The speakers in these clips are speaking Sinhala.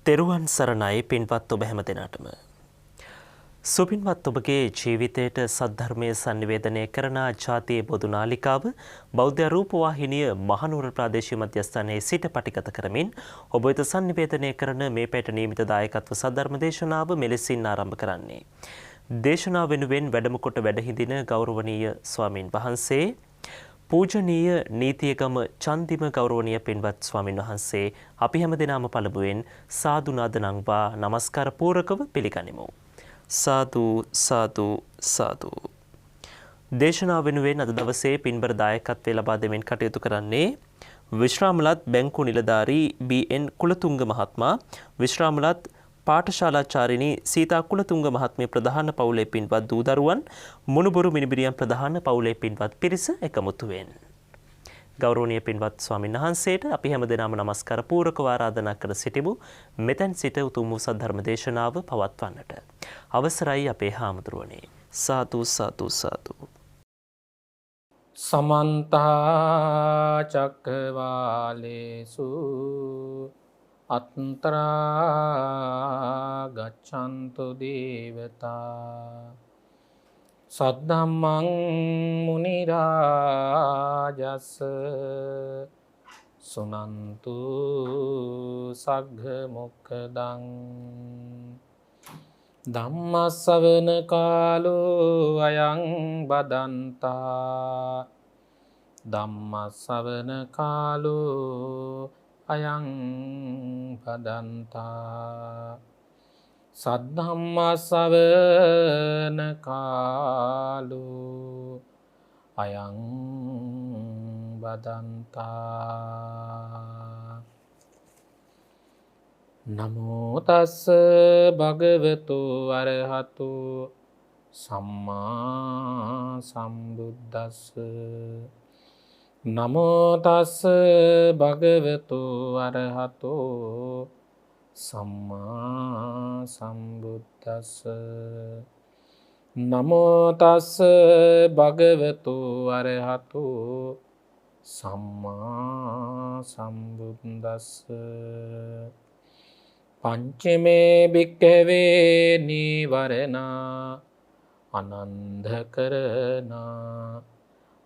තෙරුවන් සරණයි පින්වත් ඔබ හැම දෙනාටම. සුපින්වත් ඔබගේ ජීවිතයට සද්ධර්මය sannivedanaya කරන ජාතියේ බොදු නාලිකාව බෞද්ධ රූපවාහිනිය මහනුවර ප්‍රාදේශීය මධ්‍යස්ථානයේ සිට පටිගත කරමින් ඔබ වෙත sannivedanaya කරන මේ පැයට නියමිත දායකත්ව සද්ධර්ම දේශනාව මෙලෙසින් ආරම්භ කරන්නේ. දේශනාව වෙනුවෙන් වැඩම කොට වැඩහිඳින ගෞරවනීය ස්වාමින් වහන්සේ පූජනීය නීතියගම චන්දිම ගෞරවනීය පින්වත් ස්වාමින් වහන්සේ අපි හැම දෙනාම පළමුවෙන් සාදු නාද නංවා নমස්කාර පූරකව පිළිගනිමු. සාදු සාදු සාදු. දේශනාව වෙනුවෙන් අද දවසේ පින්බර දායකත්වයේ ලබා දෙමින් කටයුතු කරන්නේ විශ්‍රාමලත් බැංකු නිලධාරී බී.එන්. කුලතුංග මහත්මයා, විශ්‍රාමලත් පාඨශාලාචාරිණී සීතා කුලතුංග මහත්මිය ප්‍රධාන පවුලේ පින්වත් දූ දරුවන්, මුණුබුරු මිනිබිරියන් ප්‍රධාන පවුලේ පින්වත් පිරිස එකමුතු වෙන්. ගෞරවනීය පින්වත් ස්වාමීන් වහන්සේට අපි හැමදෙනාම নমස්කාර පූරකව ආරාධනා කර සිටිමු. මෙතෙන් සිට උතුම් වූ සද්ධර්ම දේශනාව පවත්වන්නට. අවසරයි අපේ හාමුදුරුවනේ. සාදු සාදු සාදු. සමන්ත චක්කවාලේසු අත්තරා ගච්ඡන්තු දේවතා සද්ධම්මං මුනි රාජස් සුනන්තු සග්ග මොක්ඛදං ධම්ම ශ්‍රවණ කාලෝ අයං බදන්තා ධම්ම ශ්‍රවණ කාලෝ අයං බදන්තා සද්ධම්ම ශ්‍රවණ කාලෝ අයං බදන්තා. නමෝ තස්ස භගවතු අරහතු සම්මා සම්බුද්දස්ස. නමෝ තස්ස භගවතු අරහතු සම්මා සම්බුද්දස්ස. නමෝ තස්ස භගවතු අරහතු සම්මා සම්බුද්දස්ස. පංචමේ භික්ඛවේ නීවරණා අනන්ධකරණා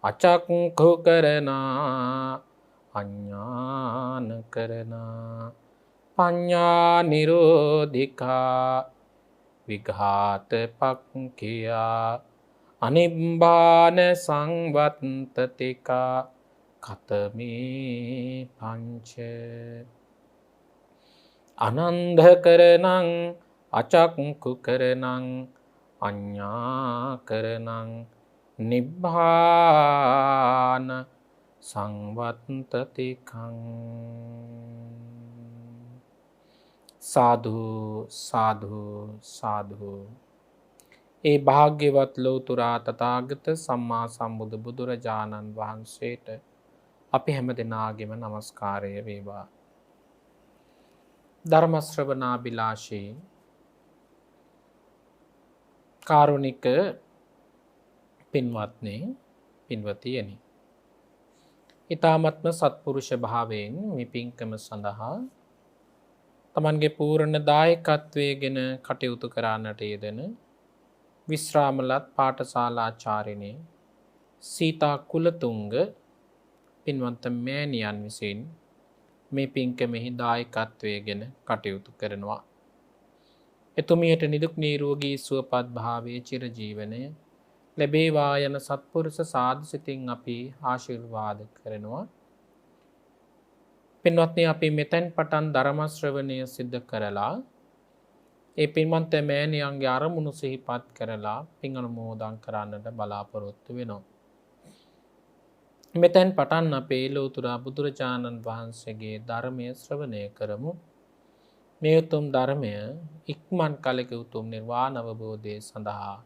අචක්ඛුකරණා අඥානකරණා පඤ්ඤා නිරෝධිකා විඝාතපක්ඛියා අනිබ්බාන සංවත්තතිකා කතමේ පංච. අනන්ධකරණං අචක්ඛුකරණං අඤ්ඤාකරණං නිබ්බාන සංවත්තතිකං. සාදු සාදු සාදු. ඒ භාග්‍යවත් ලෝතුරා තථාගත සම්මා සම්බුදු බුදුරජාණන් වහන්සේට අපි හැම දෙනාගේම নমස්කාරය වේවා. ධර්ම ශ්‍රවණාබිලාෂී කාරුණික පින්වත්නි, පින්වතියනි, ඊ타මත්ම සත්පුරුෂ භාවයෙන් මේ පින්කම සඳහා තමන්ගේ පූර්ණ දායකත්වයේගෙන කටයුතු කරන්නට යෙදෙන විශ්‍රාමලත් පාඨශාලාචාරිණී සීතා කුලතුංග පින්වන්ත මෑණියන් විසින් මේ පින්කමෙහි දායකත්වයේගෙන කටයුතු කරනවා. එතුමියට නිදුක් නිරෝගී සුවපත් භාවයේ චිරජීවනය ලැබේවා යන සත්පුරුෂ සාදු සිතින් අපි ආශිර්වාද කරනවා. පින්වත්නි, අපි මෙතෙන් පටන් ධර්ම ශ්‍රවණය සිද්ධ කරලා ඒ පින්වන්ත මෑණියන්ගේ අරමුණු සිහිපත් කරලා පින් අනුමෝදන් කරන්නට බලාපොරොත්තු වෙනවා. මෙතෙන් පටන් අපේ ලෝතුරා බුදුරජාණන් වහන්සේගේ ධර්මය ශ්‍රවණය කරමු. මේ උතුම් ධර්මය ඉක්මන් කලක උතුම් නිර්වාණ අවබෝධය සඳහා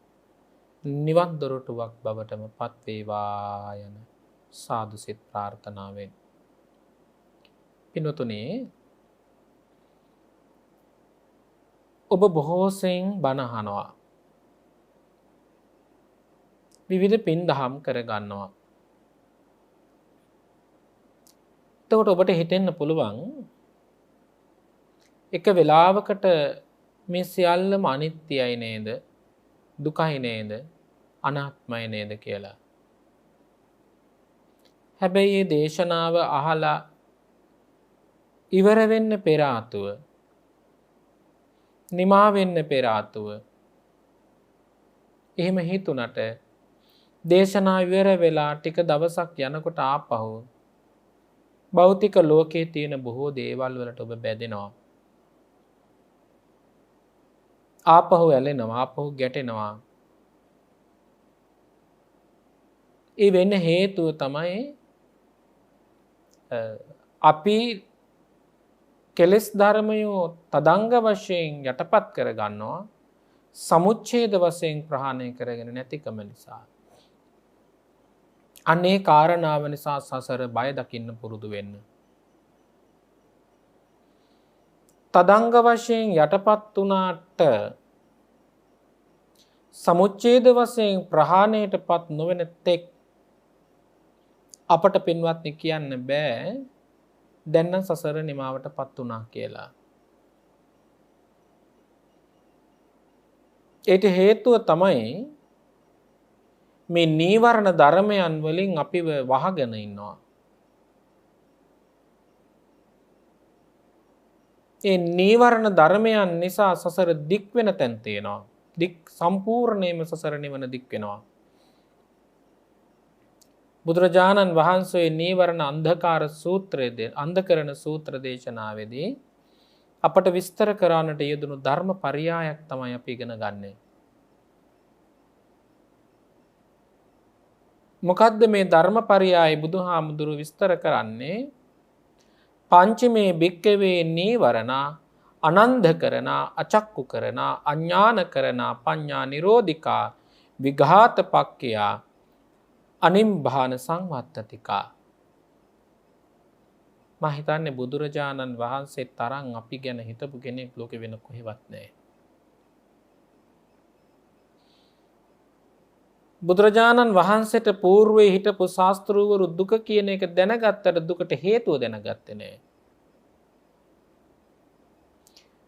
නිවන් දොරටුවක් බවටම පත් වේවා යන සාදු සිත ප්‍රාර්ථනාවෙන්. පින්වතුනි, ඔබ බොහෝසෙයින් බණ අහනවා. විවිධ පින් දහම් කරගන්නවා. එතකොට ඔබට හිතෙන්න පුළුවන් එක වෙලාවකට මේ සියල්ලම අනිත්‍යයි නේද? දුකයි නේද? අනාත්මයි නේද කියලා. හැබැයි මේ දේශනාව අහලා ඉවර වෙන්න පෙර ආතුව, නිමා වෙන්න පෙර ආතුව එහෙම හිතුණට දේශනා ඉවර වෙලා ටික දවසක් යනකොට ආපහු භෞතික ලෝකයේ තියෙන බොහෝ දේවල් වලට ඔබ බැඳෙනවා. ආපහු ඇලෙනවා, ආපහු ගැටෙනවා. ඒ වෙන්න හේතුව තමයි අපි කෙලෙස් ධර්මයෝ තදංග වශයෙන් යටපත් කර ගන්නවා, සමුච්ඡේද වශයෙන් ප්‍රහාණය කරගෙන නැතිකම නිසා. අනේ කාරණාව නිසා සසර බය දකින්න පුරුදු වෙන්න. තදංග වශයෙන් යටපත් වුණාට සමුච්ඡේද වශයෙන් ප්‍රහාණයටපත් නොවන තෙක් අපට පින්වත්නි කියන්න බෑ දැන් නම් සසර නිමාවටපත් වුණා කියලා. ඒට හේතුව තමයි මේ නීවරණ ධර්මයන් වලින් අපිව වහගෙන ඉන්නවා. ඒ නීවරණ ධර්මයන් නිසා සසර දික් වෙන තැන් තියෙනවා. දික් සම්පූර්ණයෙන්ම සසර නිවන දික් වෙනවා. බුදුරජාණන් වහන්සේ නීවරණ අන්ධකාර සූත්‍රයේදී අන්ධකරණ සූත්‍ර දේශනාවේදී අපට විස්තර කරන්නට යෙදුණු ධර්ම පරයයක් තමයි අපි ඉගෙන ගන්නෙ. මොකද්ද මේ ධර්ම පරයයි බුදුහාමුදුරු විස්තර කරන්නේ? පංචමේ භික්කවේ නීවරණ අනන්ධකරණ අචක්කු කරණ අඥාන කරණ පඤ්ඤා නිරෝධිකා විඝාතපක්ඛයා අනිම්භාන සංවත්තතිකා. මම හිතන්නේ බුදුරජාණන් වහන්සේ තරම් අපි ගැන හිතපු කෙනෙක් ලෝකෙ වෙන කොහෙවත් නැහැ. බුදුරජාණන් වහන්සේට పూర్වයේ හිටපු ශාස්ත්‍රූවරු දුක කියන එක දැනගත්තට දුකට හේතුව දැනගත්තේ නැහැ.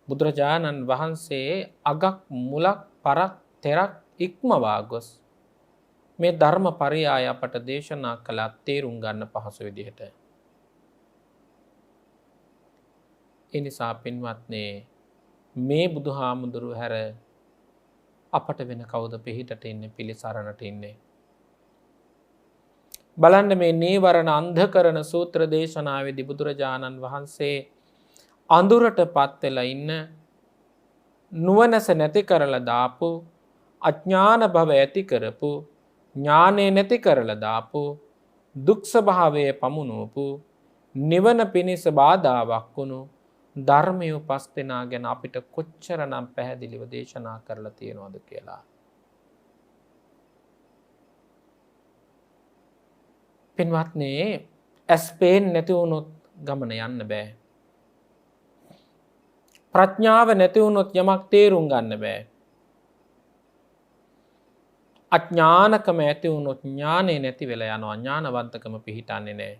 බුදුරජාණන් වහන්සේ අගක් මුලක් පරක් තෙරක් ඉක්මවා ගොස් මේ ධර්ම පරයය අපට දේශනා කළා තේරුම් ගන්න පහසු විදිහට. ඒ නිසා පින්වත්නි මේ බුදුහාමුදුරු හැර අපට වෙන කවුද පිහිටට ඉන්නේ, පිළිසරණට ඉන්නේ? බලන්න මේ නීවරණ අන්ධකරණ සූත්‍ර දේශනාවේදී බුදුරජාණන් වහන්සේ අඳුරටපත් වෙලා ඉන්න නුවණස නැති කරලා දාපු අඥාන භව ඇති කරපු ඥානෙ නැති කරලා දාපු දුක් ස්වභාවයේ පමුණුවපු නිවන පිණිස බාධාවක් වුණු ධර්මයේ උපස්තනා ගැන අපිට කොච්චරනම් පැහැදිලිව දේශනා කරලා තියෙනවද කියලා. පින්වත්නි ඇස්පේන් නැති වුණොත් ගමන යන්න බෑ. ප්‍රඥාව නැති වුණොත් යමක් තේරුම් ගන්න බෑ. අඥානකම ඇති වුණොත් ඥානෙ නැති වෙලා යනවා. ඥානවන්තකම පිහිටන්නේ නැහැ.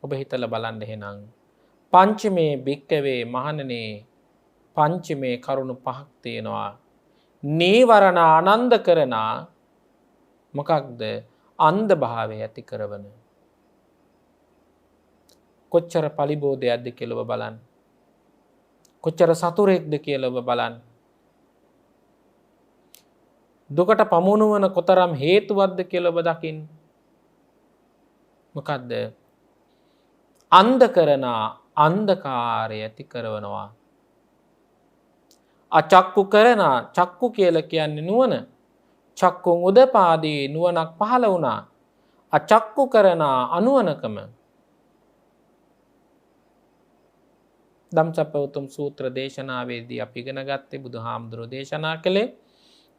ඔබ හිතලා බලන්න එහෙනම් පංචමේ භික්කවේ මහණෙනි පංචමේ කරුණු පහක් තියෙනවා. නීවරණ ආනන්ද කරන මොකක්ද? අන්ධ භාවය ඇති කරවන. කොච්චර පලිබෝධයක්ද කියලා ඔබ බලන්න. කොච්චර සතුරෙක්ද කියලා ඔබ බලන්න. දුකට පමුණුවන කොතරම් හේතුවක්ද කියලා ඔබ දකින්න. මොකද්ද? අන්ධ කරන අන්ධකාරය ඇති කරවනවා. අචක්කු කරන චක්කු කියලා කියන්නේ නුවණ. චක්කුන් උදපාදී නුවණක් පහළ වුණා. අචක්කු කරන අනුවණකම. ධම්සප්පවතුම් සූත්‍ර දේශනාවේදී අපි ඉගෙන ගත්තේ බුදුහාමුදුරෝ දේශනා කළේ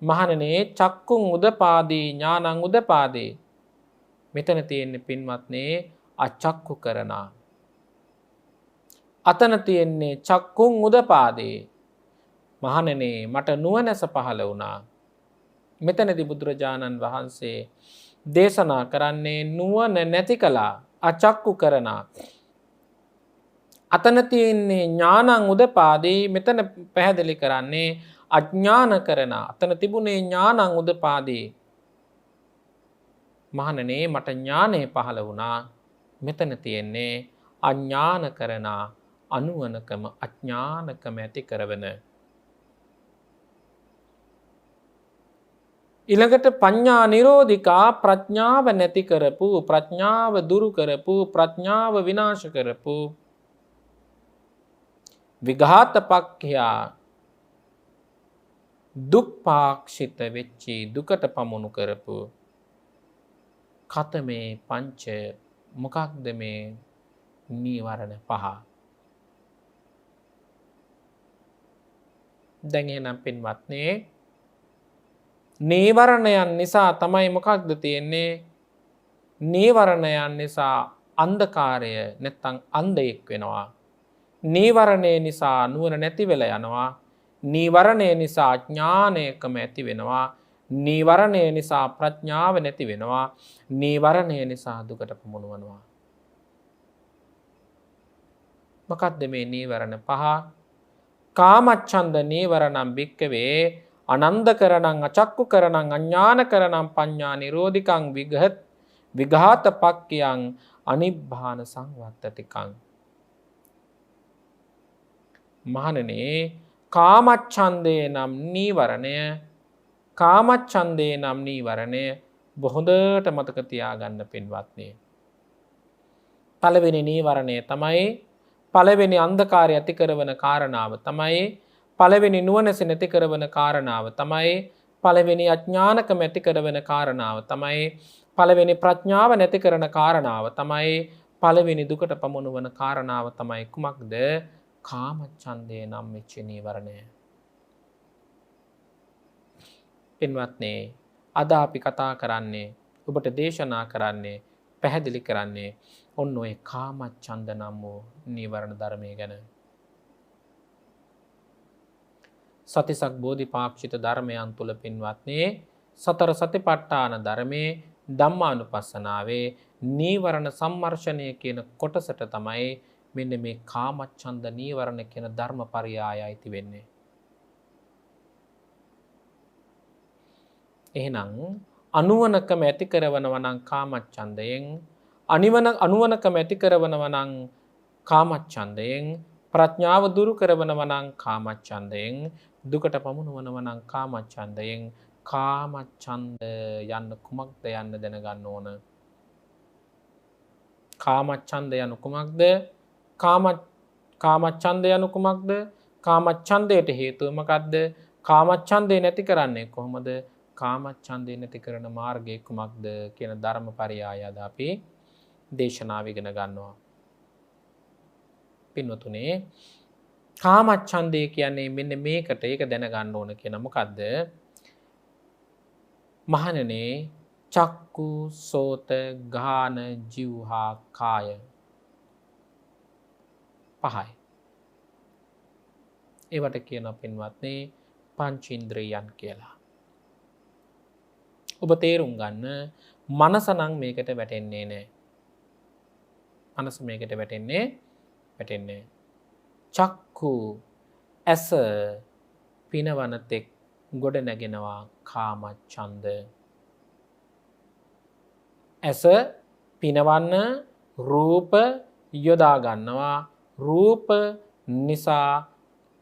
මහණෙනි චක්කුන් උදපාදී ඥානං උදපාදී. මෙතන තියෙන්නේ පින්වත්නි අචක්කු කරන. අතන තියෙන්නේ චක්කුන් උදපාදී. මහණෙනි මට නුවණැස පහළ වුණා. මෙතනදී බුදුරජාණන් වහන්සේ දේශනා කරන්නේ නුවණ නැති කළා. අචක්කු කරන. අතන තියෙන්නේ ඥානං උදපාදී මෙතන පැහැදිලි කරන්නේ අඥාන කරන. අතන තිබුණේ ඥානං උදපාදී. මහණනේ මට ඥානය පහළ වුණා. මෙතන තියෙන්නේ අඥාන කරන අනුවනකම අඥානකම ඇති කරවන. ඊළඟට පඤ්ඤා නිරෝධිකා ප්‍රඥාව නැති කරපු ප්‍රඥාව දුරු කරපු ප්‍රඥාව විනාශ කරපු විඝාතපක්ඛයා දුක්පාක්ෂිත වෙච්චි දුකට පමුණු කරපු කතමේ පංච මොකක්ද මේ නීවරණ පහ. දැන් එහෙනම් පින්වත්නි නීවරණයන් නිසා තමයි මොකක්ද තියෙන්නේ? නීවරණයන් නිසා අන්ධකාරය නැත්තම් අන්ධයෙක් වෙනවා. නීවරණය නිසා නුවණ නැති වෙලා යනවා. නීවරණය නිසා ඥානයකම ඇති වෙනවා. නීවරණය නිසා ප්‍රඥාව නැති වෙනවා. නීවරණය නිසා දුකට පමුණුවනවා. මොකක්ද මේ නීවරණ පහ? කාමච්ඡන්ද නීවරණං භික්කවේ අනන්දකරණං අචක්කුකරණං අඥානකරණං පඤ්ඤා නිරෝධිකං විඝාතපක්ඛයං අනිබ්බාන සංවත්තතිකං. මහණෙනි කාමච්ඡන්දේ නම් නීවරණය කාමච්ඡන්දේ නම් නීවරණය බොහොඳට මතක තියාගන්න පින්වත්නි. පළවෙනි නීවරණය තමයි පළවෙනි අන්ධකාරය ඇති කරන කාරණාව තමයි පළවෙනි නුවණැස නැති කරන කාරණාව තමයි පළවෙනි අඥානකම ඇති කරන කාරණාව තමයි පළවෙනි ප්‍රඥාව නැති කරන කාරණාව තමයි පළවෙනි දුකට පමුණුවන කාරණාව තමයි කුමක්ද? කාමච්ඡන්දේ නම් මෙච්ච නීවරණය. පින්වත්නි අද අපි කතා කරන්නේ ඔබට දේශනා කරන්නේ පැහැදිලි කරන්නේ ඔන්න ඔය කාමච්ඡන්ද නම් වූ නීවරණ ධර්මය ගැන. සතිසක් බෝධිපාක්ෂිත ධර්මයන් තුල පින්වත්නි සතර සතිපට්ඨාන ධර්මයේ ධම්මානුපස්සනාවේ නීවරණ සම්මර්ෂණය කියන කොටසට තමයි මෙන්න මේ කාමච්ඡන්ද නීවරණ කියන ධර්මපරයයයි ඇති වෙන්නේ. එහෙනම් අනුවනකම ඇති කරවනවා නම් කාමච්ඡන්දයෙන් අනුවනකම ඇති කරවනවා නම් කාමච්ඡන්දයෙන් ප්‍රඥාව දුරු කරවනවා නම් කාමච්ඡන්දයෙන් දුකට පමුණුවනවා නම් කාමච්ඡන්දයෙන් කාමච්ඡන්ද යන්න කුමක්ද යන්න දැනගන්න ඕන. කාමච්ඡන්ද යනු කුමක්ද? කාමච්ඡන්ද යනු කුමක්ද? කාමච්ඡන්දයට හේතුව මොකක්ද? කාමච්ඡන්දේ නැති කරන්නේ කොහොමද? කාමච්ඡන්දේ නැති කරන මාර්ගය කුමක්ද කියන ධර්මපරයය අද අපි දේශනාව ඉගෙන ගන්නවා. පින්වතුනි කාමච්ඡන්දේ කියන්නේ මෙන්න මේකට ඒක දැනගන්න ඕන කියන මොකද්ද? මහණෙනි චක්කු සෝත ගාන જીවහා කාය පහයි. ඒවට කියනවා පින්වත්නි පංචේන්ද්‍රයන් කියලා. ඔබ තේරුම් ගන්න මනස නම් මේකට වැටෙන්නේ නැහැ. මනස මේකට වැටෙන්නේ චක්කු ඇස පිනවන තෙක් ගොඩ නැගෙනවා කාමච්ඡන්ද. ඇස පිනවන්න රූප යොදා ගන්නවා. රූප නිසා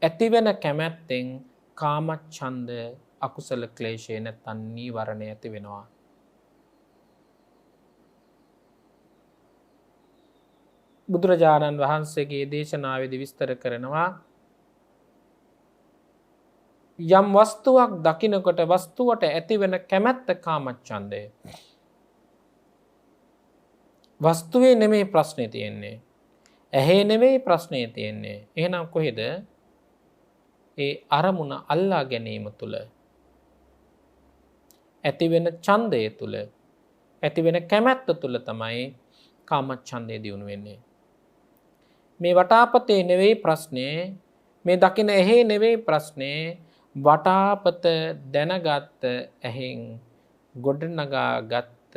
ඇතිවෙන කැමැත්තෙන් කාමච්ඡන්ද අකුසල ක්ලේශය නැත්නම් නීවරණය ඇති වෙනවා. බුදුරජාණන් වහන්සේගේ දේශනාවේදී විස්තර කරනවා යම් වස්තුවක් දකිනකොට වස්තුවට ඇතිවෙන කැමැත්ත කාමච්ඡන්දය. වස්තුවේ නෙමෙයි ප්‍රශ්නේ තියෙන්නේ. ඇහි නෙමෙයි ප්‍රශ්නේ තියෙන්නේ. එහෙනම් කොහෙද? ඒ අරමුණ අල්ලා ගැනීම තුල ඇතිවෙන ඡන්දය තුල ඇතිවෙන කැමැත්ත තුල තමයි කාමච්ඡන්දය දියුණු වෙන්නේ. මේ වටාපතේ නෙවෙයි ප්‍රශ්නේ, මේ දකින ඇහි නෙවෙයි ප්‍රශ්නේ, වටාපත දැනගත් ඇහෙන් ගොඩනගාගත්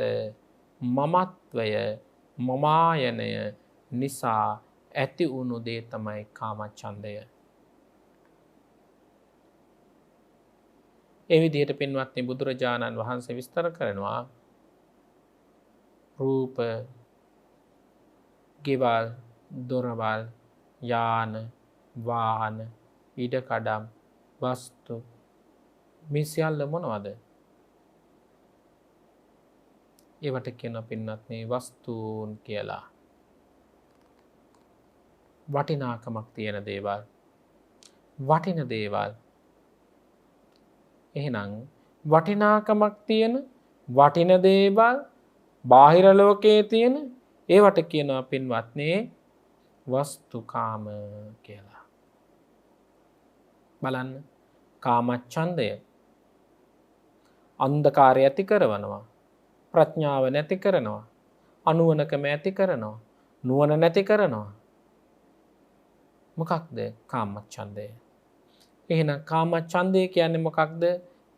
මමත්වය මමායනය නිසා ඇති වුණු දේ තමයි කාමච්ඡන්දය. ඒ විදිහට පින්වත්නි බුදුරජාණන් වහන්සේ විස්තර කරනවා රූප, ගෙවල්, දොරවල්, යාන, වාහන, ඉඩකඩම්, වස්තු මේ සියල්ල මොනවද? ඒවට කියන පින්වත්නි වස්තුන් කියලා. වටිනාකමක් තියෙන දේවල්, වටින දේවල්. එහෙනම් වටිනාකමක් තියෙන වටින දේවල් බාහිර ලෝකයේ තියෙන ඒවට කියනවා පින්වත්නි වස්තුකාම කියලා. බලන්න කාමච්ඡන්දය අන්ධකාරය ඇති කරනවා, ප්‍රඥාව නැති කරනවා, අනුවණකම ඇති කරනවා, නුවණ නැති කරනවා. මොකක්ද කාමච්ඡන්දය? එහෙනම් කාමච්ඡන්දය කියන්නේ මොකක්ද?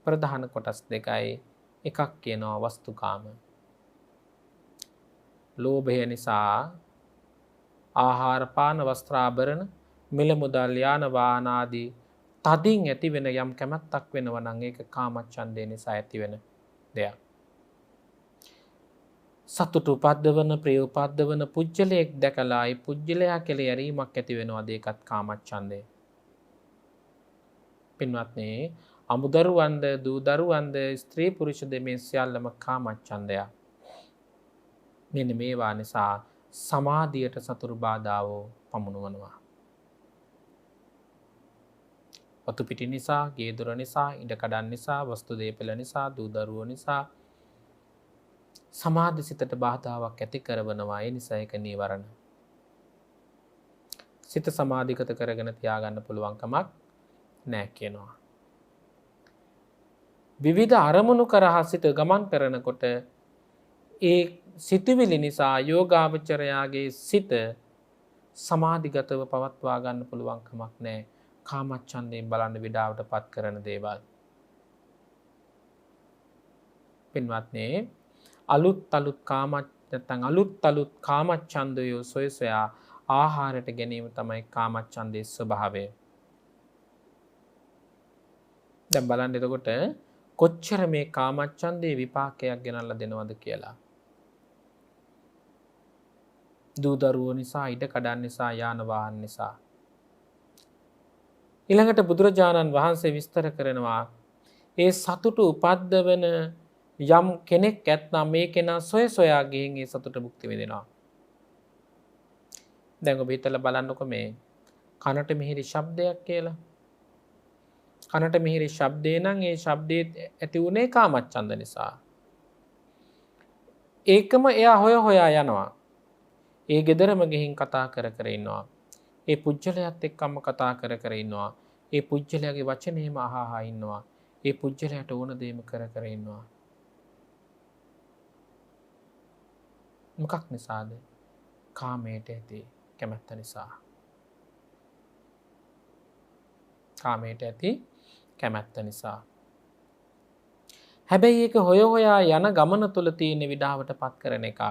ප්‍රධාන කොටස් දෙකයි. එකක් කියනවා වස්තුකාම. ලෝභය නිසා ආහාර පාන වස්ත්‍රාභරණ මිල මුදල් යාන වාහන ආදී තදින් ඇති වෙන යම් කැමැත්තක් වෙනවා නම් ඒක කාමච්ඡන්දය නිසා ඇති වෙන දෙයක්. සතුට උපද්දවන ප්‍රිය උපද්දවන පුජ්‍යලයක් දැකලා ඒ පුජ්‍යලයා කෙරෙහි ඇරීමක් ඇති වෙනවා. ඒකත් කාමච්ඡන්දය. පින්වත්නි අමුදරුවන්ද දූ දරුවන්ද ස්ත්‍රී පුරුෂ දෙමේ සියල්ලම කාමච්ඡන්දයක්. මෙන්න මේවා නිසා සමාධියට සතුරු බාධාවෝ පමුණුවනවා. වතු පිටි නිසා, ගේ දොර නිසා, ඉඩ කඩන් නිසා, වස්තු දේපල නිසා, දූ දරුවෝ නිසා සමාධි සිතට බාධාවක් ඇති කරවනවා. ඒ නිසා ඒක නීවරණ. සිත සමාධිගත කරගෙන තියාගන්න පුළුවන් කමක් නැහැ කියනවා. විවිධ අරමුණු කරහා සිත ගමන් කරනකොට ඒ සිතුවිලි නිසා යෝගාවචරයාගේ සිත සමාධිගතව පවත්වා ගන්න පුළුවන් කමක් නැහැ. කාමච්ඡන්දයෙන් බලන්න විඩාවට පත් කරන දේවල්. පින්වත්නි අලුත් කාමච්ඡන්දය සොයසොයා ආහාරයට ගැනීම තමයි කාමච්ඡන්දයේ ස්වභාවය. දැන් බලන්න එතකොට කොච්චර මේ කාමච්ඡන්දේ විපාකයක් ගෙනල්ලා දෙනවද කියලා. දූ දරුවෝ නිසා, ඉඩ කඩන් නිසා, යාන වාහන නිසා. ඊළඟට බුදුරජාණන් වහන්සේ විස්තර කරනවා ඒ සතුට උපද්දවන යම් කෙනෙක් ඇත්නම් මේ කෙනා සොය සොයා ගිහින් ඒ සතුට භුක්ති විඳිනවා. දැන් ඔබ හිතලා බලන්නකො මේ කනට මිහිරි ශබ්දයක් කියලා. කනට මිහිරි ශබ්දේ නම් ඒ ශබ්දේ ඇති වුණේ කාමච්ඡන්ද නිසා. ඒකම එයා හොයා යනවා. ඒ ගෙදරම ගිහින් කතා කර ඉන්නවා. ඒ පුජ්‍යලයාත් එක්කම කතා කර ඉන්නවා. ඒ පුජ්‍යලයාගේ වචනේම අහහා ඉන්නවා. ඒ පුජ්‍යලයාට ඕන දේම කර ඉන්නවා. මොකක් නිසාද? කාමයට ඇති කැමැත්ත නිසා. කාමයට ඇති කැමැත්ත නිසා. හැබැයි ඒක හොයා යන ගමන තුල තියෙන විඩාවට පත් කරන එකක්.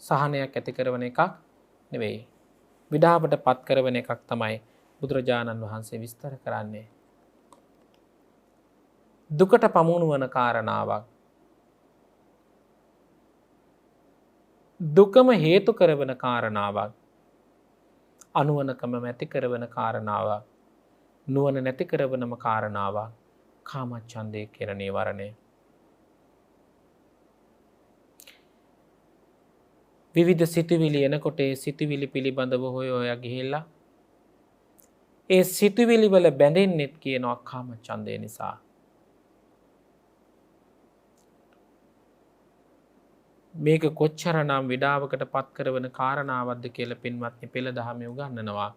සහනයක් ඇති කරන එකක් නෙවෙයි. විඩාවට පත් කරන එකක් තමයි බුදුරජාණන් වහන්සේ විස්තර කරන්නේ. දුකට පමුණුවන කාරණාවක්. දුකම හේතු කරවන කාරණාවක්. අනුවණකම ඇති කරවන කාරණාවක්. නුවණ නැති කරවනම කාරණාවක්. කාමච්ඡන්දේ කියන නීවරණය. විවිධ සිතුවිලි එනකොට ඒ සිතුවිලි පිළිබඳව හොයා ගිහිල්ලා ඒ සිතුවිලි වල බැඳෙන්නෙත් කියනවා කාමච්ඡන්දේ නිසා. මේක කොච්චරනම් විඩාවකට පත් කරවන කාරණාවක්ද කියලා පින්වත්නි පෙළ දහමේ උගන්වනවා.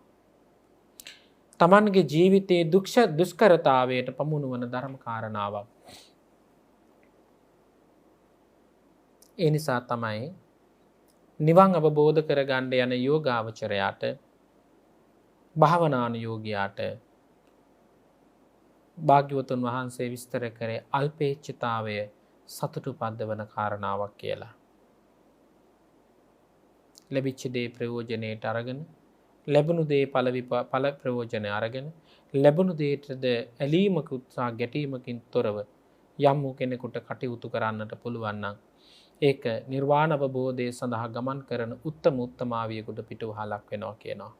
තමන්ගේ ජීවිතයේ දුෂ්කරතාවයට පමුණුවන ධර්ම කාරණාවක්. ඒ නිසා තමයි නිවන් අවබෝධ කරගන්න යන යෝගාවචරයාට භාවනානුයෝගියාට භාග්‍යවතුන් වහන්සේ විස්තර කරේ අල්පේච්ඡතාවය සතුට උපද්දවන කාරණාවක් කියලා. ලැබිච්ච දේ ප්‍රයෝජනයට අරගෙන ලැබුණු දේ ඵල ප්‍රයෝජන අරගෙන ලැබුණු දේටද ඇලීමක උත්සාහ ගැටීමකින් තොරව යම් වූ කෙනෙකුට කටයුතු කරන්නට පුළුවන් නම් ඒක නිර්වාණ අවබෝධය සඳහා ගමන් කරන උත්තම උත්තමාවියෙකුට පිටුවහලක් වෙනවා කියනවා.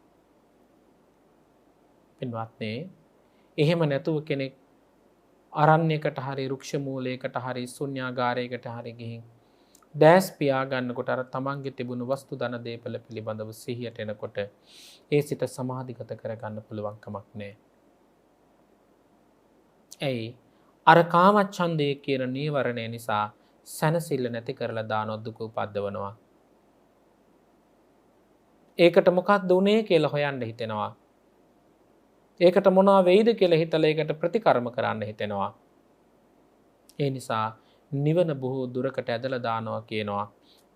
පින්වත්නි, එහෙම නැතුව කෙනෙක් අරණ්‍යයකට හරි රුක්ෂ මූලයකට හරි ශුන්‍යාගාරයකට හරි ගිහින් දැස් පියාගන්නකොට අර තමන්ගේ තිබුණු වස්තු ධන දේපල පිළිබඳව සිහියට එනකොට ඒ සිත සමාධිගත කරගන්න පුළුවන් කමක් නැහැ. ඇයි? අර කාමච්ඡන්දය කියන නීවරණය නිසා සැනසෙල්ල නැති කරලා දානොත් දුක උපද්දවනවා. ඒකට මොකක්ද උනේ කියලා හොයන්න හිතෙනවා. ඒකට මොනවා වෙයිද කියලා හිතලා ඒකට ප්‍රතිකර්ම කරන්න හිතෙනවා. ඒ නිසා නිවන බොහෝ දුරකට ඇදලා දානවා කියනවා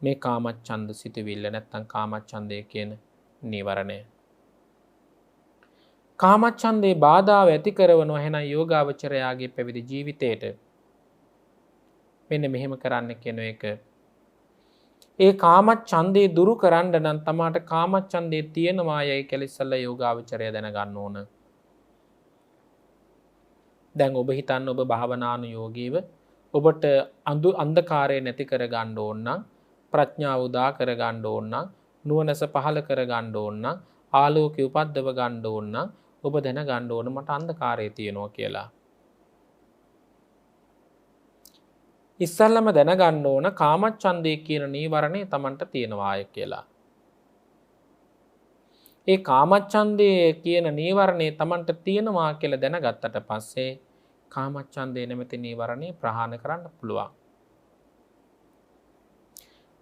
මේ කාමච්ඡන්ද සිතුවිල්ල නැත්තම් කාමච්ඡන්දය කියන නීවරණය. කාමච්ඡන්දේ බාධාව ඇති කරනවා එහෙනම් යෝගාවචරයාගේ පැවිදි ජීවිතේට. මෙන්න මෙහෙම කරන්න කියන එක. ඒ කාමච්ඡන්දේ දුරු කරන්න නම් තමාට කාමච්ඡන්දේ තියෙනවා යයි කියලා ඉස්සල්ලා යෝගාවචරය දැනගන්න ඕන. දැන් ඔබ හිතන්න ඔබ භාවනානුයෝගීව ඔබට අන්ධකාරය නැති කරගන්න ඕන නම් ප්‍රඥාව උදා කරගන්න ඕන නම් නුවණස පහළ කරගන්න ඕන නම් ආලෝකය උපද්දව ගන්න ඕන නම් ඔබ දැනගන්න ඕන මට අන්ධකාරය තියෙනවා කියලා. ඉස්සල්ලාම දැනගන්න ඕන කාමච්ඡන්දේ කියන නීවරණය Tamanට තියෙනවාය කියලා. ඒ කාමච්ඡන්දේ කියන නීවරණය Tamanට තියෙනවා කියලා දැනගත්තට පස්සේ කාමච්ඡන්දේ නැමැති නීවරණය ප්‍රහාණය කරන්න පුළුවන්.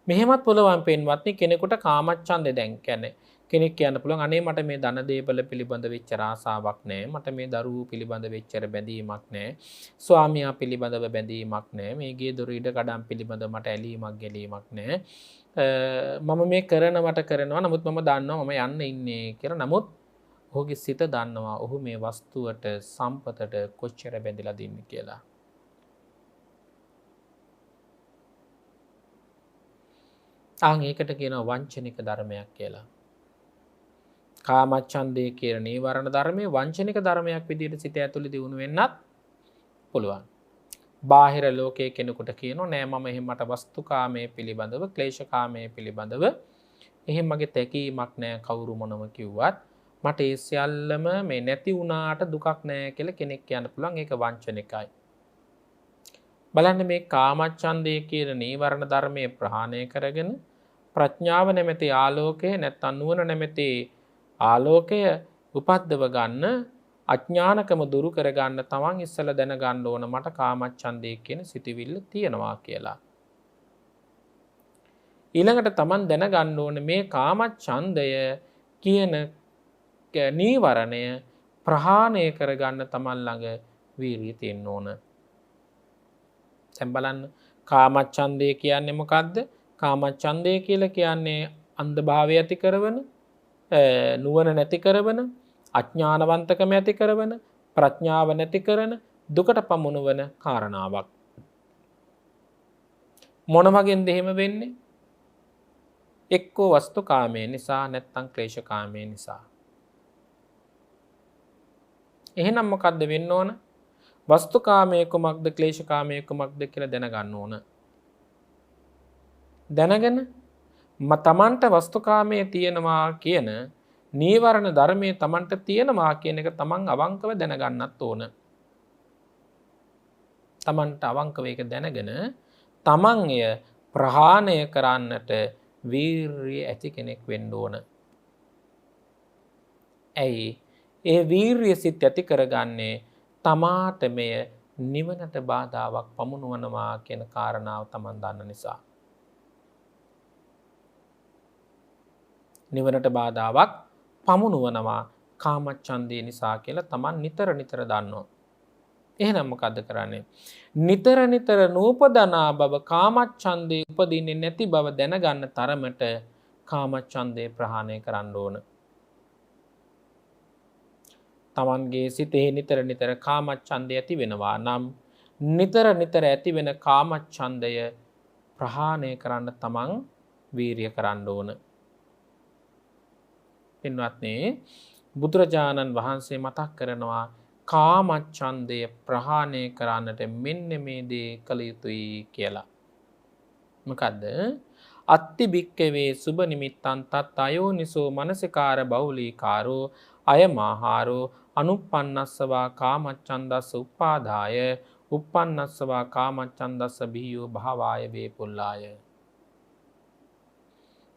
මෙහෙමත් පුළුවන් පින්වත්නි කෙනෙකුට කාමච්ඡන්දේ දැන් කියන්නේ කෙනෙක් කියන්න පුළුවන් අනේ මට මේ ධන දේපල පිළිබඳ වෙච්ච ආසාවක් නැහැ. මට මේ දරුවෝ පිළිබඳ වෙච්ච බැඳීමක් නැහැ. ස්වාමියා පිළිබඳව බැඳීමක් නැහැ. මේ ගේ දොර ඉඩ කඩම් පිළිබඳව මට ඇලීමක් ගැලීමක් නැහැ. මම මේ කරනවා නමුත් මම දන්නවා මම යන්න ඉන්නේ කියලා. නමුත් ඔහුගේ සිත දන්නවා ඔහු මේ වස්තුවට සම්පතට කොච්චර බැඳිලාද ඉන්නේ කියලා. ඒකට කියනවා වංචනික ධර්මයක් කියලා. කාමච්ඡන්දේ කියන නීවරණ ධර්මයේ වංචනික ධර්මයක් විදිහට සිත ඇතුළේ දිනු වෙන්නත් පුළුවන්. බාහිර ලෝකයේ කෙනෙකුට කියනවා නෑ මම එහෙම මට වස්තුකාමයේ පිළිබඳව ක්ලේශකාමයේ පිළිබඳව එහෙම මගේ තැකීමක් නෑ කවුරු මොනම කිව්වත් මට ඒ සියල්ලම මේ නැති වුණාට දුකක් නෑ කියලා කෙනෙක් කියන්න පුළුවන්. ඒක වංචනිකයි. බලන්න මේ කාමච්ඡන්දේ කියන නීවරණ ධර්මයේ ප්‍රහාණය කරගෙන ප්‍රඥාව නැමැති ආලෝකය නැත්නම් නුවණ නැමැති ආලෝකය උපද්දව ගන්න අඥානකම දුරු කර ගන්න තමන් ඉස්සලා දැන ගන්න ඕන මට කාමච්ඡන්දේ කියන සිතුවිල්ල තියෙනවා කියලා. ඊළඟට තමන් දැන ගන්න ඕන මේ කාමච්ඡන්දය කියන නීවරණය ප්‍රහාණය කර ගන්න තමන් ළඟ වීරිය තියෙන්න ඕන. දැන් බලන්න කාමච්ඡන්දය කියන්නේ මොකද්ද? කාමච්ඡන්දය කියලා කියන්නේ අන්ධභාවය ඇති කරන නුවණ නැති කරන අඥානවන්තකම ඇති කරන ප්‍රඥාව නැති කරන දුකට පමුණුවන කාරණාවක්. මොන වගේන්ද එහෙම වෙන්නේ? එක්කෝ වස්තුකාමයේ නිසා නැත්නම් ක්ලේශකාමයේ නිසා. එහෙනම් මොකද්ද වෙන්න ඕන? වස්තුකාමයේ කුමක්ද ක්ලේශකාමයේ කුමක්ද කියලා දැනගන්න ඕන. දැනගෙන තමන්ට වස්තුකාමයේ තියෙනවා කියන නීවරණ ධර්මයේ තමන්ට තියෙනවා කියන එක තමන් අවංකව දැනගන්නත් ඕන. තමන්ට අවංකව ඒක දැනගෙන තමන් එය ප්‍රහාණය කරන්නට වීරිය ඇති කෙනෙක් වෙන්න ඕන. ඇයි? ඒ වීරිය සිත් ඇති කරගන්නේ තමාට මෙය නිවනට බාධාවක් පමුණුවනවා කියන කාරණාව තමන් දන්න නිසා. නිවනට බාධාවක් පමුණුවනවා කාමච්ඡන්දේ නිසා කියලා තමන් නිතර නිතර දන්නවා. එහෙනම් මොකද්ද කරන්නේ? නිතර නිතර නූපදනා බව කාමච්ඡන්දේ උපදින්නේ නැති බව දැනගන්න තරමට කාමච්ඡන්දේ ප්‍රහාණය කරන්න ඕන. තමන්ගේ සිතේ නිතර නිතර කාමච්ඡන්දය ඇති වෙනවා නම් නිතර නිතර ඇති වෙන කාමච්ඡන්දය ප්‍රහාණය කරන්න තමන් වීරිය කරන්න ඕන. පින්වත්නි බුදුරජාණන් වහන්සේ මතක් කරනවා කාමච්ඡන්දය ප්‍රහාණය කරන්නට මෙන්න මේ දේ කළ යුතුයි කියලා. මොකද්ද? අත්ති භික්කවේ සුබ නිමිත්තං තත් අයෝනිසෝ මනසිකාර බහුලීකාරෝ අයමාහාරෝ අනුප්පන්නස්සවා කාමච්ඡන්දස්ස උපාදාය උප්පන්නස්සවා කාමච්ඡන්දස්ස බිහියෝ භාවාය වේපුල්ලාය.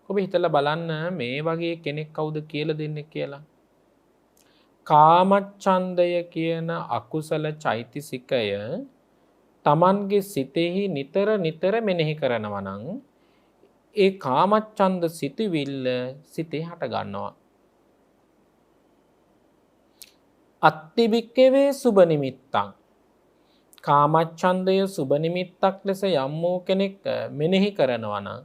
ඔබ හිතලා බලන්න මේ වගේ කෙනෙක් කවුද කියලා දෙන්නේ කියලා. කාමච්ඡන්දය කියන අකුසල චෛතසිකය තමන්ගේ සිතෙහි නිතර නිතර මෙනෙහි කරනවා නම් ඒ කාමච්ඡන්ද සිතුවිල්ල සිතේ හට ගන්නවා. අත්ති භික්කවේ සුබ නිමිත්තං කාමච්ඡන්දය සුබ නිමිත්තක් ලෙස යම් වූ කෙනෙක් මෙනෙහි කරනවා නම්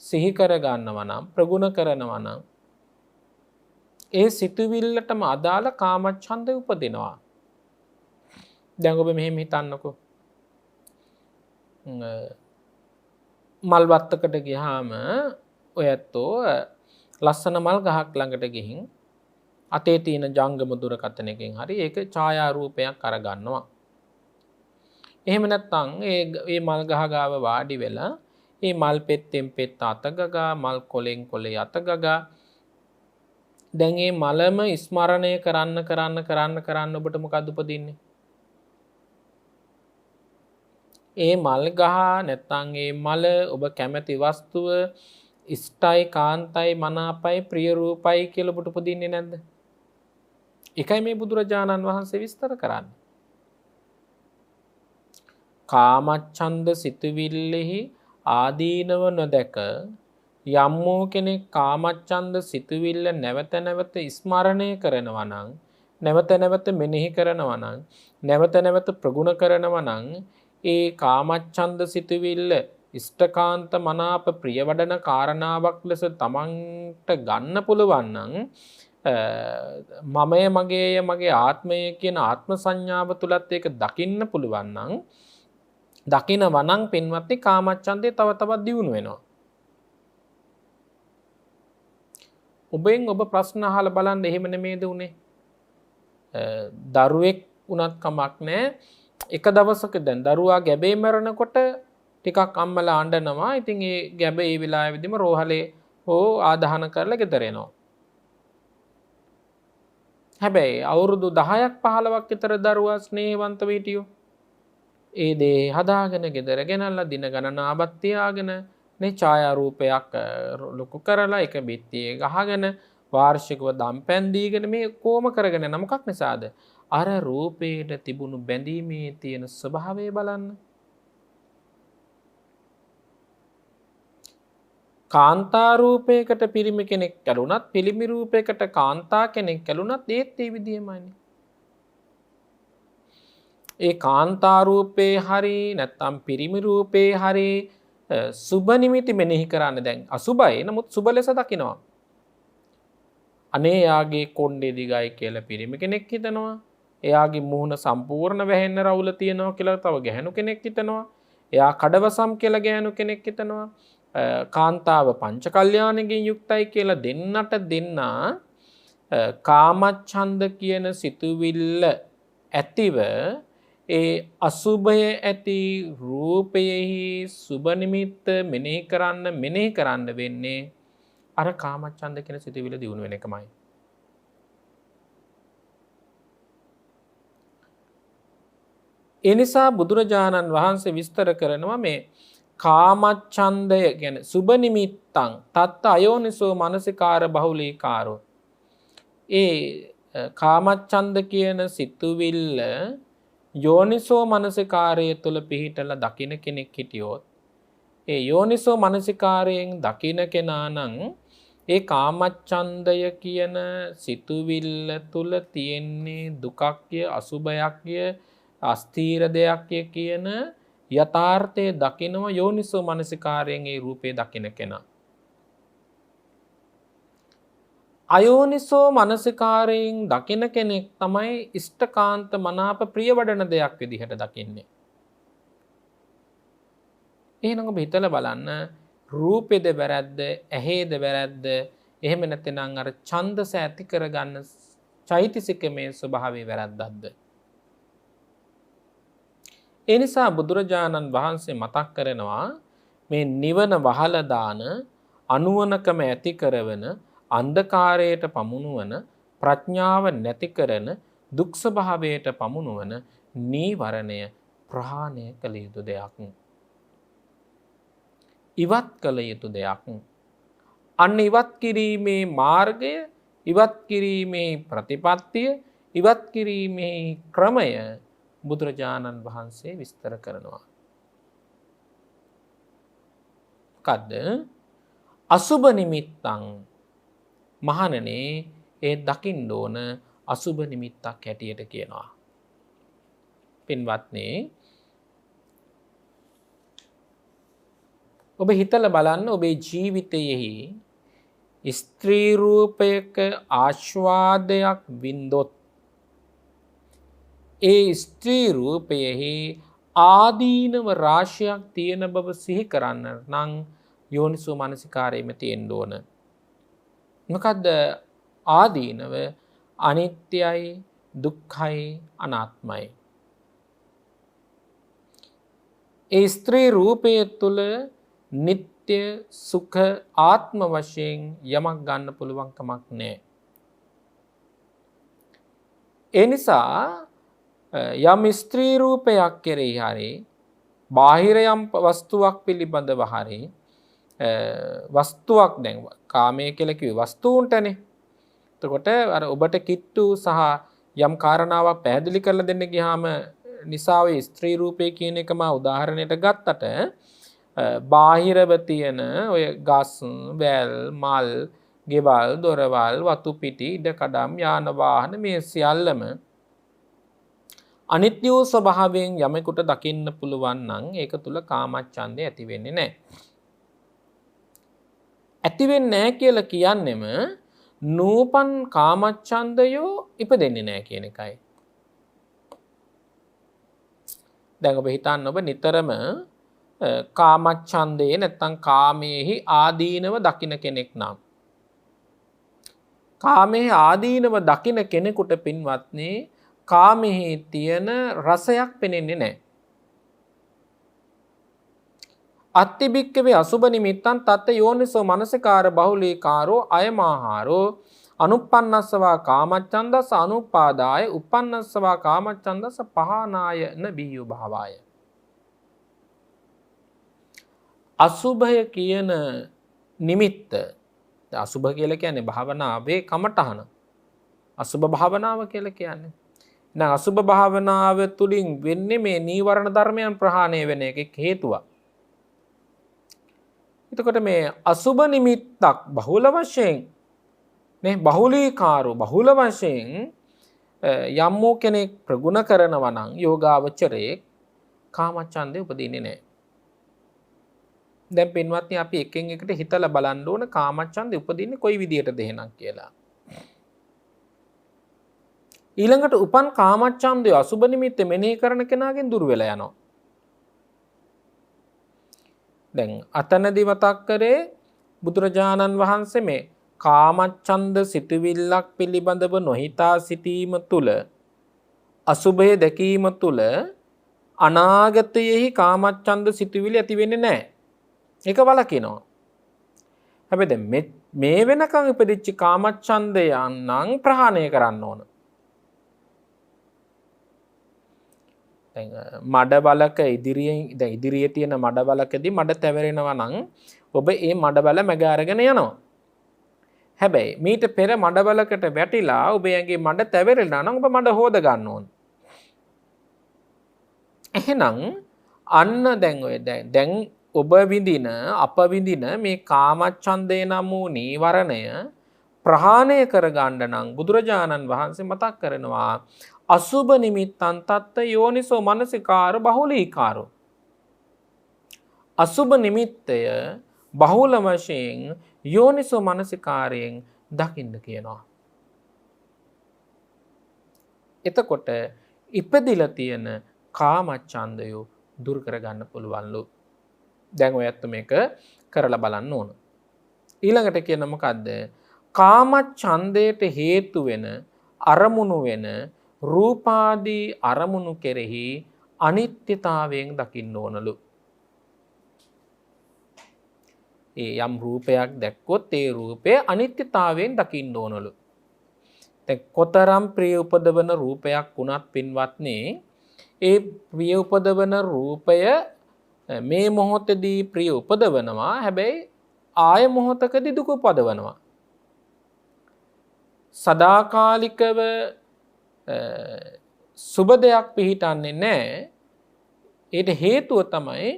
සිහි කර ගන්නවා නම් ප්‍රගුණ කරනවා නම් ඒ සිතුවිල්ලටම අදාළ කාමච්ඡන්දය උපදිනවා. දැන් ඔබ මෙහෙම හිතන්නකෝ. මල් වත්තකට ගියාම ඔය ඇත්තෝ ලස්සන මල් ගහක් ළඟට ගිහින් අතේ තියෙන ජංගම දුරකථනයකින් හරි ඒක ඡායාරූපයක් අරගන්නවා. එහෙම නැත්නම් ඒ මල් ගහ ගාව වාඩි වෙලා ඒ මල් පෙත්තෙන් පෙත්ත අතගගා මල් කොලෙන් කොලේ අතගගා දැන් මේ මලම ස්මරණය කරන්න ඔබට මොකද උපදින්නේ? ඒ මල් ගහ නැත්නම් ඒ මල ඔබ කැමති වස්තුව ඉෂ්ටයි කාන්තයි මනාපයි ප්‍රිය රූපයි කියලා ඔබට උපදින්නේ නැද්ද? ඒකයි මේ බුදුරජාණන් වහන්සේ විස්තර කරන්නේ. කාමච්ඡන්ද සිතුවිල්ලෙහි ආදීනව නොදැක යම් වූ කෙනෙක් කාමච්ඡන්ද සිතුවිල්ල නැවත නැවත ස්මරණය කරනවා නම් නැවත නැවත මෙනෙහි කරනවා නම් නැවත නැවත ප්‍රගුණ කරනවා නම් ඒ කාමච්ඡන්ද සිතුවිල්ල ඉෂ්ඨකාන්ත මනාප ප්‍රියවඩන කාරණාවක් ලෙස තමන්ට ගන්න පුළුවන් නම් මමය මගේය මගේ ආත්මය කියන ආත්ම සංඥාව තුලත් ඒක දකින්න පුළුවන් නම් දකිනවා නම් පින්වත්නි කාමච්ඡන්දේ තව තවත් දියුණු වෙනවා. ඔබෙන් ඔබ ප්‍රශ්න අහලා බලන්න එහෙම නෙමේද උනේ? දරුවෙක් උනත් කමක් නැහැ. එක දවසක දැන් දරුවා ගැබේ මරනකොට ටිකක් අම්මලා අඬනවා. ඉතින් ඒ ගැබ ඒ වෙලාවෙදිම රෝහලේ හෝ ආදාහන කරලා ගෙදර එනවා. හැබැයි අවුරුදු 10ක් 15ක් විතර දරුවා ස්නේහවන්තව හිටියෝ. ඒ දේ හදාගෙන ගෙදර ගෙනල්ලා දින ගණනාවක් තියාගෙන මේ ඡායාරූපයක් ලොකු කරලා එක බිත්තියේ ගහගෙන වාර්ෂිකව දම්පැන් දීගෙන මේ කොම කරගෙන යන මොකක් නිසාද? අර රූපේට තිබුණු බැඳීමේ තියෙන ස්වභාවය බලන්න. කාන්තා රූපයකට පිරිමි කෙනෙක් ඇලුනත් පිරිමි රූපයකට කාන්තා කෙනෙක් ඇලුනත් ඒත් ඒ විදියමයි. ඒ කාන්තා රූපේ හරි නැත්නම් පිරිමි රූපේ හරි සුබ නිමිති මෙනෙහි කරන්න දැන් අසුබයි නමුත් සුබ ලෙස දකිනවා. අනේ යාගේ කොණ්ඩේ දිගයි කියලා පිරිමි කෙනෙක් හිතනවා. එයාගේ මුහුණ සම්පූර්ණ වැහෙන්න රවුල තියෙනවා කියලා තව ගැහණු කෙනෙක් හිතනවා. එයා කඩවසම් කියලා ගැහණු කෙනෙක් හිතනවා. කාන්තාව පංච කල්යාණකින් යුක්තයි කියලා දෙන්නට දෙන්නා කාමච්ඡන්ද කියන සිතුවිල්ල ඇතිව ඒ අසුභය ඇති රූපයෙහි සුබ නිමිත්ත මෙනෙහි කරන්න වෙන්නේ අර කාමච්ඡන්ද කියන සිතුවිල්ල දියුණු වෙන එකමයි. ඒ නිසා බුදුරජාණන් වහන්සේ විස්තර කරනවා මේ කාමච්ඡන්දය කියන්නේ සුබ නිමිත්තං තත්ත අයෝනිසෝ මනසිකාර බහුලීකාරෝ. ඒ කාමච්ඡන්ද කියන සිතුවිල්ල යෝනිසෝ මනසිකාරය තුළ පිහිටලා දකින කෙනෙක් හිටියොත් ඒ යෝනිසෝ මනසිකාරයෙන් දකින කෙනා නම් ඒ කාමච්ඡන්දය කියන සිතුවිල්ල තුළ තියෙන්නේ දුකක්ය අසුභයක්ය අස්ථීර දෙයක්ය කියන යථාර්ථය දකිනව යෝනිසෝ මනසිකාරයෙන් ඒ රූපේ දකින කෙනා. අයෝනිසෝ මනසිකාරයෙන් දකින කෙනෙක් තමයි ඉෂ්ඨකාන්ත මනාප ප්‍රිය වඩන දෙයක් විදිහට දකින්නේ. එහෙනම් ඔබ හිතලා බලන්න රූපෙද වැරද්ද ඇහේද වැරද්ද එහෙම නැත්නම් අර ඡන්දස ඇති කරගන්න චෛතසිකමේ ස්වභාවය වැරද්දක්ද? ඒ නිසා බුදුරජාණන් වහන්සේ මතක් කරනවා මේ නිවන වහලා දාන අනුවණකම ඇති කරවන අන්ධකාරයට පමුණුවන ප්‍රඥාව නැති කරන දුක් ස්වභාවයට පමුණුවන නීවරණය ප්‍රහාණය කළ යුතු දෙයක්. ඉවත් කළ යුතු දෙයක්. අන්න ඉවත් කිරීමේ මාර්ගය, ඉවත් කිරීමේ ප්‍රතිපත්තිය, ඉවත් කිරීමේ ක්‍රමය බුදුරජාණන් වහන්සේ විස්තර කරනවා. මොකද්ද? අසුබ නිමිත්තං. මහණෙනි, ඒ දකින්න ඕන අසුබ නිමිත්තක් හැටියට කියනවා. පින්වත්නි, ඔබ හිතලා බලන්න ඔබේ ජීවිතයෙහි ස්ත්‍රී රූපයක ආස්වාදයක් වින්දොත් ඒ ස්ත්‍රී රූපයෙහි ආදීනව රාශියක් තියෙන බව සිහි කරන්න නම් යෝනිසෝ මනසිකාරයෙම තියෙන්න ඕන. මොකද්ද ආදීනව? අනිත්‍යයි, දුක්ඛයි, අනාත්මයි. ඒ ස්ත්‍රී රූපය තුළ නිත්‍ය සුඛ ආත්ම වශයෙන් යමක් ගන්න පුළුවන් කමක් නැහැ. ඒ නිසා යම් ස්ත්‍රී රූපයක් කෙරෙහි හරි බාහිර යම් වස්තුවක් පිළිබඳව හරි වස්තුවක්, දැන් කාමය කියලා කිව්වේ වස්තුන්ටනේ. එතකොට අර ඔබට කිට්ටු සහ යම් කාරණාවක් පැහැදිලි කරලා දෙන්න ගියාම නිසාවේ ස්ත්‍රී රූපය කියන එක මා උදාහරණයට ගත්තට බාහිරව තියෙන ඔය ගස්, වැල්, මල්, ගෙවල්, දොරවල්, වතු පිටි, ඉඩකඩම්, යාන වාහන මේ සියල්ලම අනිත්‍ය වූ ස්වභාවයෙන් යමෙකුට දකින්න පුළුවන් නම් ඒක තුල කාමච්ඡන්දය ඇති වෙන්නේ නැහැ. ඇති වෙන්නේ නැහැ කියලා කියන්නෙම නූපන් කාමච්ඡන්දයෝ ඉපදෙන්නේ නැහැ කියන එකයි. දැන් ඔබ හිතන්න, ඔබ නිතරම කාමච්ඡන්දේ නැත්තම් කාමයේහි ආදීනව දකින්න කෙනෙක් නම්, කාමයේ ආදීනව දකින්න කෙනෙකුට පින්වත්නි කාමෙහි තියෙන රසයක් පෙනෙන්නේ නැහැ. අත්තිබික්කවේ අසුබ නිමිත්තන් තත්ත යෝනිසෝ මනසිකාර බහුලීකාරෝ අයමාහාරෝ අනුප්පන්නස්සවා කාමච්ඡන්දස අනුපාදාය උප්පන්නස්සවා කාමච්ඡන්දස පහනාය න බියු භාවාය. අසුභය කියන නිමිත්ත, අසුභ කියලා කියන්නේ භාවනාවේ කමඨහන. අසුභ භාවනාව කියලා කියන්නේ. දැන් අසුභ භාවනාව තුළින් වෙන්නේ මේ නීවරණ ධර්මයන් ප්‍රහාණය වෙන එක හේතුවක්. එතකොට මේ අසුභ නිමිත්තක් බහුල වශයෙන් නේ බහුලීකාරෝ බහුල වශයෙන් යම් වූ කෙනෙක් ප්‍රගුණ කරනවා නම් යෝගාවචරයේ කාමච්ඡන්දේ උපදින්නේ නැහැ. දැන් පින්වත්නි, අපි එකින් එකට හිතලා බලන්න ඕන කාමච්ඡන්දේ උපදින්නේ කොයි විදියටද එහෙනම් කියලා. ඊළඟට උපන් කාමච්ඡන්දය අසුබ නිමිත්ත මෙනෙහි කරන කෙනාගෙන් දුර වෙලා යනවා. දැන් අතනදී මතක් කරේ බුදුරජාණන් වහන්සේ මේ කාමච්ඡන්ද සිතුවිල්ලක් පිළිබඳව නොහිතා සිටීම තුළ, අසුභය දැකීම තුළ අනාගතයේහි කාමච්ඡන්ද සිතුවිලි ඇති වෙන්නේ නැහැ. ඒක වළකිනවා. හැබැයි දැන් මේ වෙනකන් ඉපදිච්ච කාමච්ඡන්දයන් නම් ප්‍රහාණය කරන්න ඕන. මඩ බලක ඉදිරියේ තියෙන මඩ බලකදී මඩ තැවරෙනවා නම් ඔබ ඒ මඩ බල මැග අරගෙන යනවා. හැබැයි මීට පෙර මඩ බලකට වැටිලා ඔබගේ මඩ තැවරෙලා නම් ඔබ මඩ හොද ගන්න ඕන. එහෙනම් අන්න දැන් ඔබ විඳින අප විඳින මේ කාමච්ඡන්දේ නම් වූ නීවරණය ප්‍රහාණය කර ගන්න නම් බුදුරජාණන් වහන්සේ මතක් කරනවා අසුබ නිමිත්තන් තත්ත යෝනිසෝ මනසිකාර බහුලීකාරෝ. අසුබ නිමිත්තය බහුල වශයෙන් යෝනිසෝ මනසිකාරයෙන් දකින්න කියනවා. එතකොට ඉපදිලා තියෙන කාමච්ඡන්දය දුරු කරගන්න පුළුවන්ලු. දැන් ඔයත් මේක කරලා බලන්න ඕන. ඊළඟට කියන මොකද්ද? කාම ඡන්දයට හේතු වෙන අරමුණු වෙන රූපාදී අරමුණු කෙරෙහි අනිත්‍යතාවයෙන් දකින්න ඕනලු. ඒ යම් රූපයක් දැක්කොත් ඒ රූපය අනිත්‍යතාවයෙන් දකින්න ඕනලු. දැන් කොතරම් ප්‍රිය උපදවන රූපයක් වුණත් පින්වත්නි, ඒ ප්‍රිය උපදවන රූපය මේ මොහොතේදී ප්‍රිය උපදවනවා. හැබැයි ආය මොහොතකදී දුක උපදවනවා. සදාකාලිකව සුබ දෙයක් පිහිටන්නේ නැහැ. ඒට හේතුව තමයි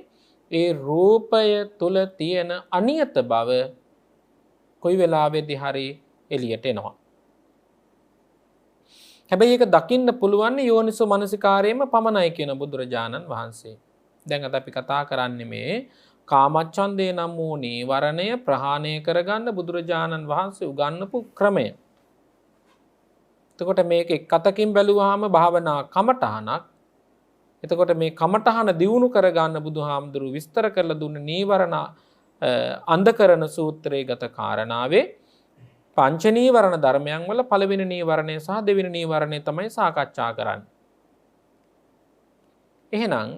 ඒ රූපය තුල තියෙන අනියත බව කොයි වෙලාවෙදී හරි එළියට එනවා. හැබැයි ඒක දකින්න පුළුවන් යෝනිසෝ මනසිකාරයෙන්ම පමණයි කියන බුදුරජාණන් වහන්සේ. දැන් අද අපි කතා කරන්නේ මේ කාමච්ඡන්දේ නම් වූ නීවරණය ප්‍රහාණය කරගන්න බුදුරජාණන් වහන්සේ උගන්වපු ක්‍රමය. එතකොට මේක එක් අතකින් බැලුවාම භාවනා කමඨහනක්. එතකොට මේ කමඨහන දියුණු කරගන්න බුදුහාමුදුරු විස්තර කරලා දුන්න නීවරණ අන්ධකරණ සූත්‍රයේ ගත කාරණාවේ පංච නීවරණ ධර්මයන් වල පළවෙනි නීවරණය සහ දෙවෙනි නීවරණය තමයි සාකච්ඡා කරන්නේ. එහෙනම්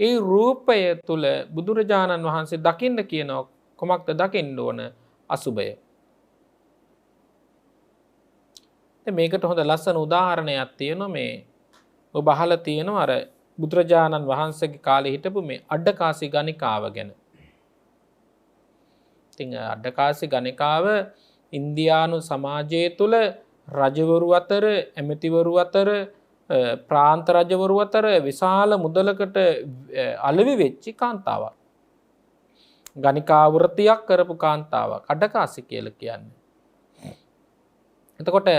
ඒ රූපය තුල බුදුරජාණන් වහන්සේ දකින්න කියන කොමක්ද දකින්න ඕන? අසුබය. මේකට හොඳ ලස්සන උදාහරණයක් තියෙනවා. මේ ඔබ අහලා තියෙනවා අර බුදුරජාණන් වහන්සේගේ කාලේ හිටපු මේ අඩ්ඩකාසි ගණිකාව ගැන. ඉතින් අඩ්ඩකාසි ගණිකාව ඉන්දියානු සමාජය තුළ රජවරු අතර, ඇමතිවරු අතර, ප්‍රාන්ත රජවරු අතර විශාල මුදලකට අලෙවි වෙච්ච කාන්තාවක්. ගණිකා වෘත්තියක් කරපු කාන්තාවක් අඩ්ඩකාසි කියලා කියන්නේ. එතකොට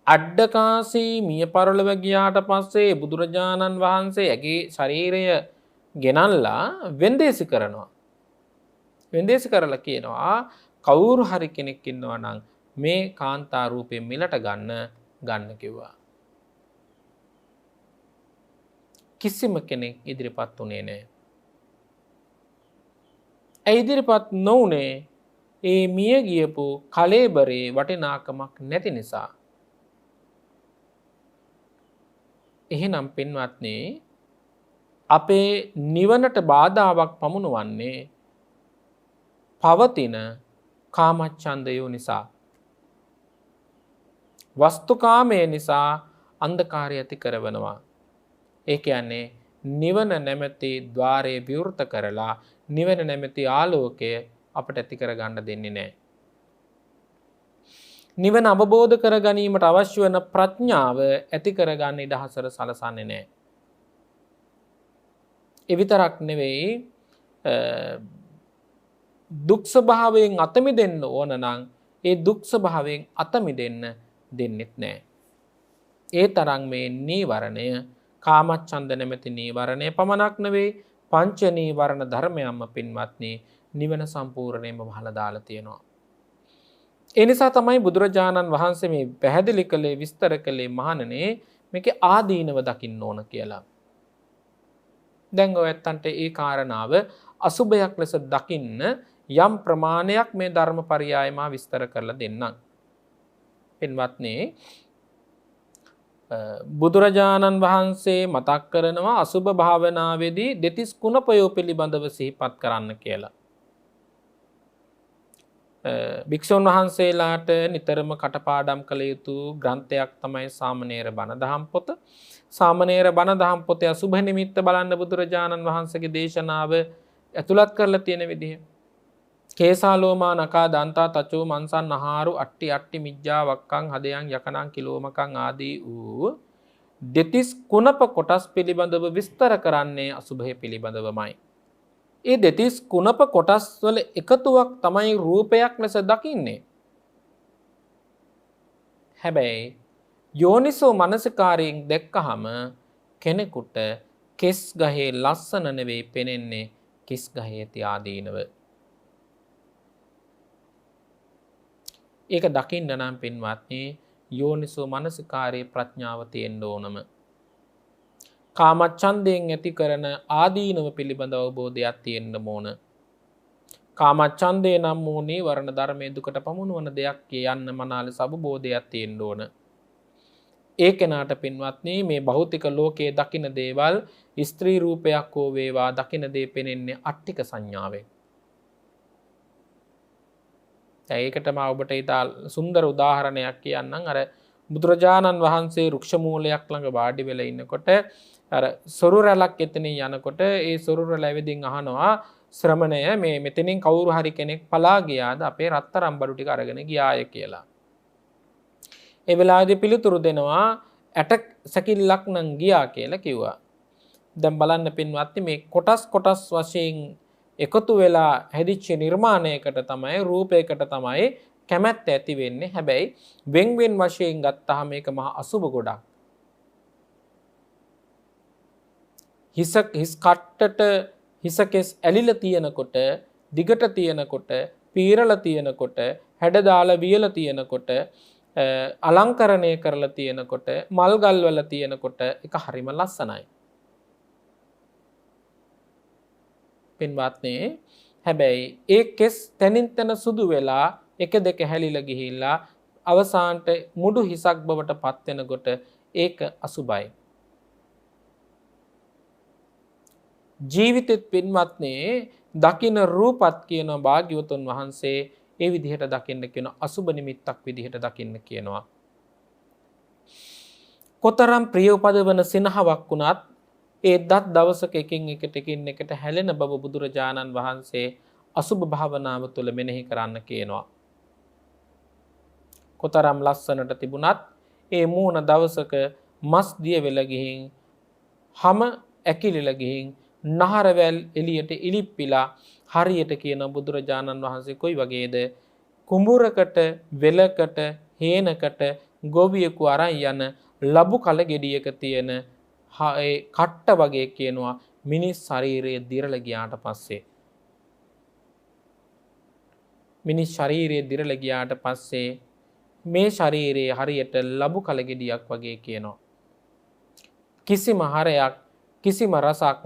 අඩ්ඩකාසි මිය පරලොව ගියාට පස්සේ බුදුරජාණන් වහන්සේ ඇගේ ශරීරය ගෙනල්ලා වෙන්දේසි කරනවා. වෙන්දේසි කරලා කියනවා කවුරු හරි කෙනෙක් ඉන්නවා නම් මේ කාන්තා රූපේ මිලට ගන්න කිව්වා. කිසිම කෙනෙක් ඉදිරිපත් උනේ නැහැ. ඒ ඉදිරිපත් නොඋනේ ඒ මිය ගියපු කලෙබරේ වටිනාකමක් නැති නිසා. එහෙනම් පින්වත්නි, අපේ නිවනට බාධාවක් පමුණුවන්නේ පවතින කාමච්ඡන්දය නිසා. වස්තුකාමය නිසා අන්ධකාරය ඇති කරවනවා. ඒ කියන්නේ නිවන නැමැති ద్వාරය විවෘත කරලා නිවන නැමැති ආලෝකය අපට ඇති කරගන්න දෙන්නේ නැහැ. නිවන අවබෝධ කර ගැනීමට අවශ්‍ය වන ප්‍රඥාව ඇති කරගන්න ඉඩහසර සලසන්නේ නැහැ. ඒ විතරක් නෙවෙයි, දුක් ස්වභාවයෙන් අත මිදෙන්න ඕන නම් ඒ දුක් ස්වභාවයෙන් අත මිදෙන්න දෙන්නෙත් නැහැ. ඒ තරම් මේ නීවරණය, කාමච්ඡන්ද නැමැති නීවරණය පමණක් නෙවෙයි, පංච නීවරණ ධර්මයන්ම පින්වත්නි නිවන සම්පූර්ණයෙන්ම වහලා දාලා තියෙනවා. ඒ නිසා තමයි බුදුරජාණන් වහන්සේ මේ පැහැදිලි කළේ, විස්තර කළේ මහණනේ මේකේ ආදීනව දකින්න ඕන කියලා. දැන් ඔයත්තන්ට ඒ කාරණාව අසුබයක් ලෙස දකින්න යම් ප්‍රමාණයක් මේ ධර්මපරියාය මා විස්තර කරලා දෙන්නම්. පින්වත්නි, බුදුරජාණන් වහන්සේ මතක් කරනවා අසුබ භාවනාවේදී දෙතිස් කුණපය පිළිබඳව සිහිපත් කරන්න කියලා. භික්ෂුන් වහන්සේලාට නිතරම කටපාඩම් කළ යුතු ග්‍රන්ථයක් තමයි සාමණේර බණ දහම් පොත. සාමණේර බණ දහම් පොතේ අසුබ නිමිත්ත බලන්න බුදුරජාණන් වහන්සේගේ දේශනාව ඇතුළත් කරලා තියෙන විදිහ. කේසාලෝමා නකා දන්තා තචෝ මන්සන් අහාරු අට්ටි අට්ටි මිජ්ජා වක්කං හදයන් යකනං කිලෝමකං ආදී වූ දෙතිස් කුණප කොටස් පිළිබඳව විස්තර කරන්නේ අසුභය පිළිබඳවමයි. ඒ දෙතිස් කුණප කොටස් වල එකතුවක් තමයි රූපයක් ලෙස දකින්නේ. හැබැයි යෝනිසෝ මනසිකාරයෙන් දැක්කහම කෙනෙකුට කෙස් ගහේ ලස්සන නෙවෙයි පෙනෙන්නේ, කෙස් ගහේ ඇති ආදීනව. ඒක දකින්න නම් පින්වත්නි යෝනිසෝ මනසිකාරයේ ප්‍රඥාව තියෙන්න ඕනම. කාමච්ඡන්දයෙන් ඇති කරන ආදීනව පිළිබඳ අවබෝධයක් තියෙන්න ඕන. කාමච්ඡන්දේ නම් වූ නීවරණ ධර්මයේ දුකට පමුණුවන දෙයක් යන්න මනාල අවබෝධයක් තියෙන්න ඕන. ඒ කෙනාට පින්වත්නි මේ භෞතික ලෝකයේ දකින දේවල් ස්ත්‍රී රූපයක් හෝ වේවා දකින දේ පෙනෙන්නේ අට්ටික සංඥාවෙන්. ඒකටම ඔබට ඉතා සුන්දර උදාහරණයක් කියන්නම්. අර බුදුරජාණන් වහන්සේ රුක්ෂ මූලයක් ළඟ වාඩි වෙලා ඉන්නකොට අර සොරු රැලක් එතනින් යනකොට ඒ සොරු රැල ඇවිදින් අහනවා ශ්‍රමණය මේ මෙතනින් කවුරු හරි කෙනෙක් පලා ගියාද අපේ රත්තරන් බඩු ටික අරගෙන ගියාය කියලා. ඒ වෙලාවේදී පිළිතුරු දෙනවා ඇට සැකිල්ලක් නම් ගියා කියලා කිව්වා. දැන් බලන්න පින්වත්නි මේ කොටස් වශයෙන් එකතු වෙලා හැදිච්ච නිර්මාණයකට තමයි රූපයකට තමයි කැමැත්ත ඇති වෙන්නේ. හැබැයි වෙන් වශයෙන් ගත්තාම මේක මහා අසුබ ගොඩක්. හිස් කට්ටට හිස කෙස් ඇලිලා තියෙනකොට, දිගට තියෙනකොට, පීරලා තියෙනකොට, හැඩ දාලා වියලා තියෙනකොට, අලංකරණය කරලා තියෙනකොට, මල් ගල් වල තියෙනකොට ඒක හරිම ලස්සනයි. පින්වත්නි හැබැයි ඒ කෙස් තනින් තන සුදු වෙලා එක දෙක හැලිලා ගිහිල්ලා අවසානට මුඩු හිසක් බවට පත් වෙනකොට ඒක අසුබයි. ජීවිතෙත් පින්වත්නි දකින්න රූපත් කියන භාග්‍යවතුන් වහන්සේ ඒ විදිහට දකින්න කියන අසුබ නිමිත්තක් විදිහට දකින්න කියනවා. කොතරම් ප්‍රිය උපදවන සිනහවක් වුණත් ඒ දත් දවසක එකින් එකට හැලෙන බව බුදුරජාණන් වහන්සේ අසුබ භාවනාව තුළ මෙනෙහි කරන්න කියනවා. කොතරම් ලස්සනට තිබුණත් ඒ මූණ දවසක මස් දිය වෙලා ගිහින් හැම ඇකිලිලා ගිහින් නහරවැල් එළියට ඉලිප්පිලා හරියට කියන බුදුරජාණන් වහන්සේ කොයි වගේද කුඹුරකට වෙලකට හේනකට ගොවියෙකු අරන් යන ලබු කල ගෙඩියක තියෙන ඒ කට්ට වගේ කියනවා මිනිස් ශරීරයේ දිරලා ගියාට පස්සේ. මිනිස් ශරීරයේ දිරලා ගියාට පස්සේ මේ ශරීරයේ හරියට ලබු කල ගෙඩියක් වගේ කියනවා. කිසිම හරයක්, කිසිම රසක්,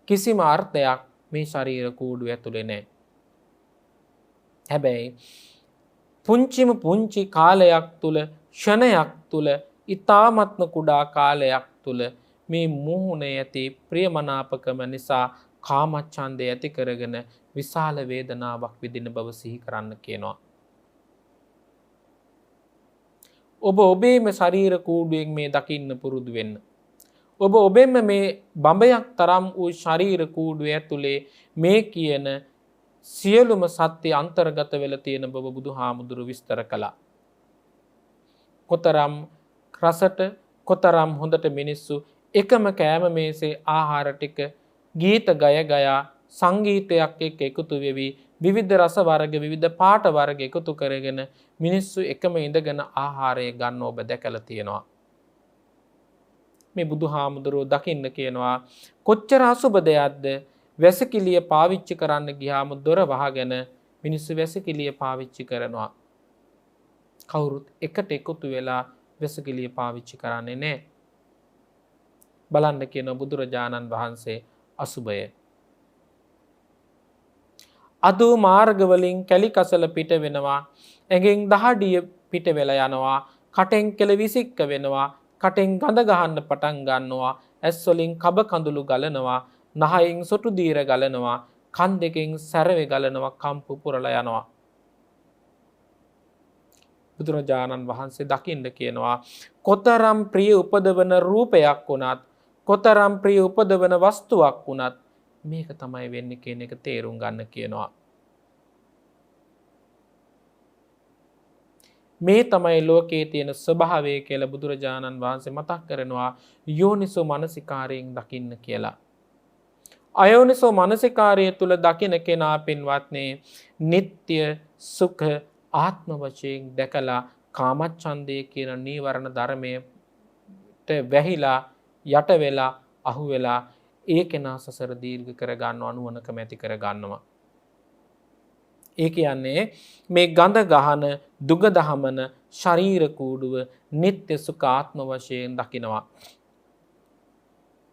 කිසිම අර්ථයක් මේ ශරීර කූඩුව ඇතුලේ නැහැ. හැබැයි පුංචි කාලයක් තුල, ක්ෂණයක් තුල, ඊ타මත්ම කුඩා කාලයක් තුල මේ මෝහණය ඇති ප්‍රියමනාපකම නිසා කාමච්ඡන්දය ඇති කරගෙන විශාල වේදනාවක් විඳින බව සිහි කරන්න කියනවා. ඔබ ඔබේම ශරීර කූඩුවෙන් මේ දකින්න පුරුදු වෙන්න. ඔබ ඔබෙම මේ බඹයක් තරම් වූ ශරීර කූඩුව ඇතුලේ මේ කියන සියලුම සත්‍ය අන්තර්ගත වෙලා තියෙන බව බුදුහාමුදුරු විස්තර කළා. කොතරම් රසට, කොතරම් හොඳට මිනිස්සු එකම කෑම මේසේ ආහාර ටික ගීත ගයා සංගීතයක් එක්ක එකතු වෙවි විවිධ රස වර්ග විවිධ පාට වර්ග එකතු කරගෙන මිනිස්සු එකම ඉඳගෙන ආහාරය ගන්න ඔබ දැකලා තියෙනවා. මේ බුදුහාමුදුරුවෝ දකින්න කියනවා කොච්චර අසුබ දෙයක්ද වැසිකිළිය පාවිච්චි කරන්න ගියාම දොර වහගෙන මිනිස්සු වැසිකිළිය පාවිච්චි කරනවා. කවුරුත් එකට එකතු වෙලා වැසිකිළිය පාවිච්චි කරන්නේ නැහැ. බලන්න කියන බුදුරජාණන් වහන්සේ අසුබය. අදෝ මාර්ග වලින් කැලි කසල පිට වෙනවා, ඇඟෙන් දහඩිය පිට වෙලා යනවා, කටෙන් කෙල විසික්ක වෙනවා, කටෙන් ගඳ ගහන්න පටන් ගන්නවා, ඇස් වලින් කබ කඳුළු ගලනවා, නහයෙන් සොටු දීර ගලනවා, කන් දෙකෙන් සැරවේ ගලනවා, කම්පු පුරලා යනවා. බුදුරජාණන් වහන්සේ දකින්න කියනවා කොතරම් ප්‍රිය උපදවන රූපයක් වුණත්, කොතරම් ප්‍රිය උපදවන වස්තුවක් වුණත් මේක තමයි වෙන්නේ කියන එක තේරුම් ගන්න කියනවා. මේ තමයි ලෝකයේ තියෙන ස්වභාවය කියලා බුදුරජාණන් වහන්සේ මතක් කරනවා යෝනිසෝ මනසිකාරයෙන් දකින්න කියලා. අයෝනිසෝ මනසිකාරය තුල දකින කෙනා පින්වත්නි නিত্য සුඛ ආත්ම වශයෙන් දැකලා කාමච්ඡන්දය කියන නීවරණ ධර්මයට වැහිලා යට වෙලා අහු වෙලා ඒ කෙනා සසර දීර්ඝ කර ගන්නව, අනුවණකම ඇති කර ගන්නවා. ඒ කියන්නේ මේ ගඳ ගහන දුග දහමන ශරීර කූඩුව නিত্য සුඛ ආත්ම වශයෙන් දකිනවා.